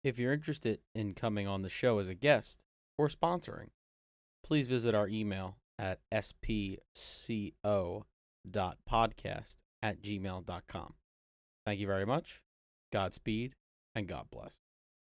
If you're interested in coming on the show as a guest or sponsoring, please visit our email at spco.podcast@gmail.com. Thank you very much. Godspeed and God bless.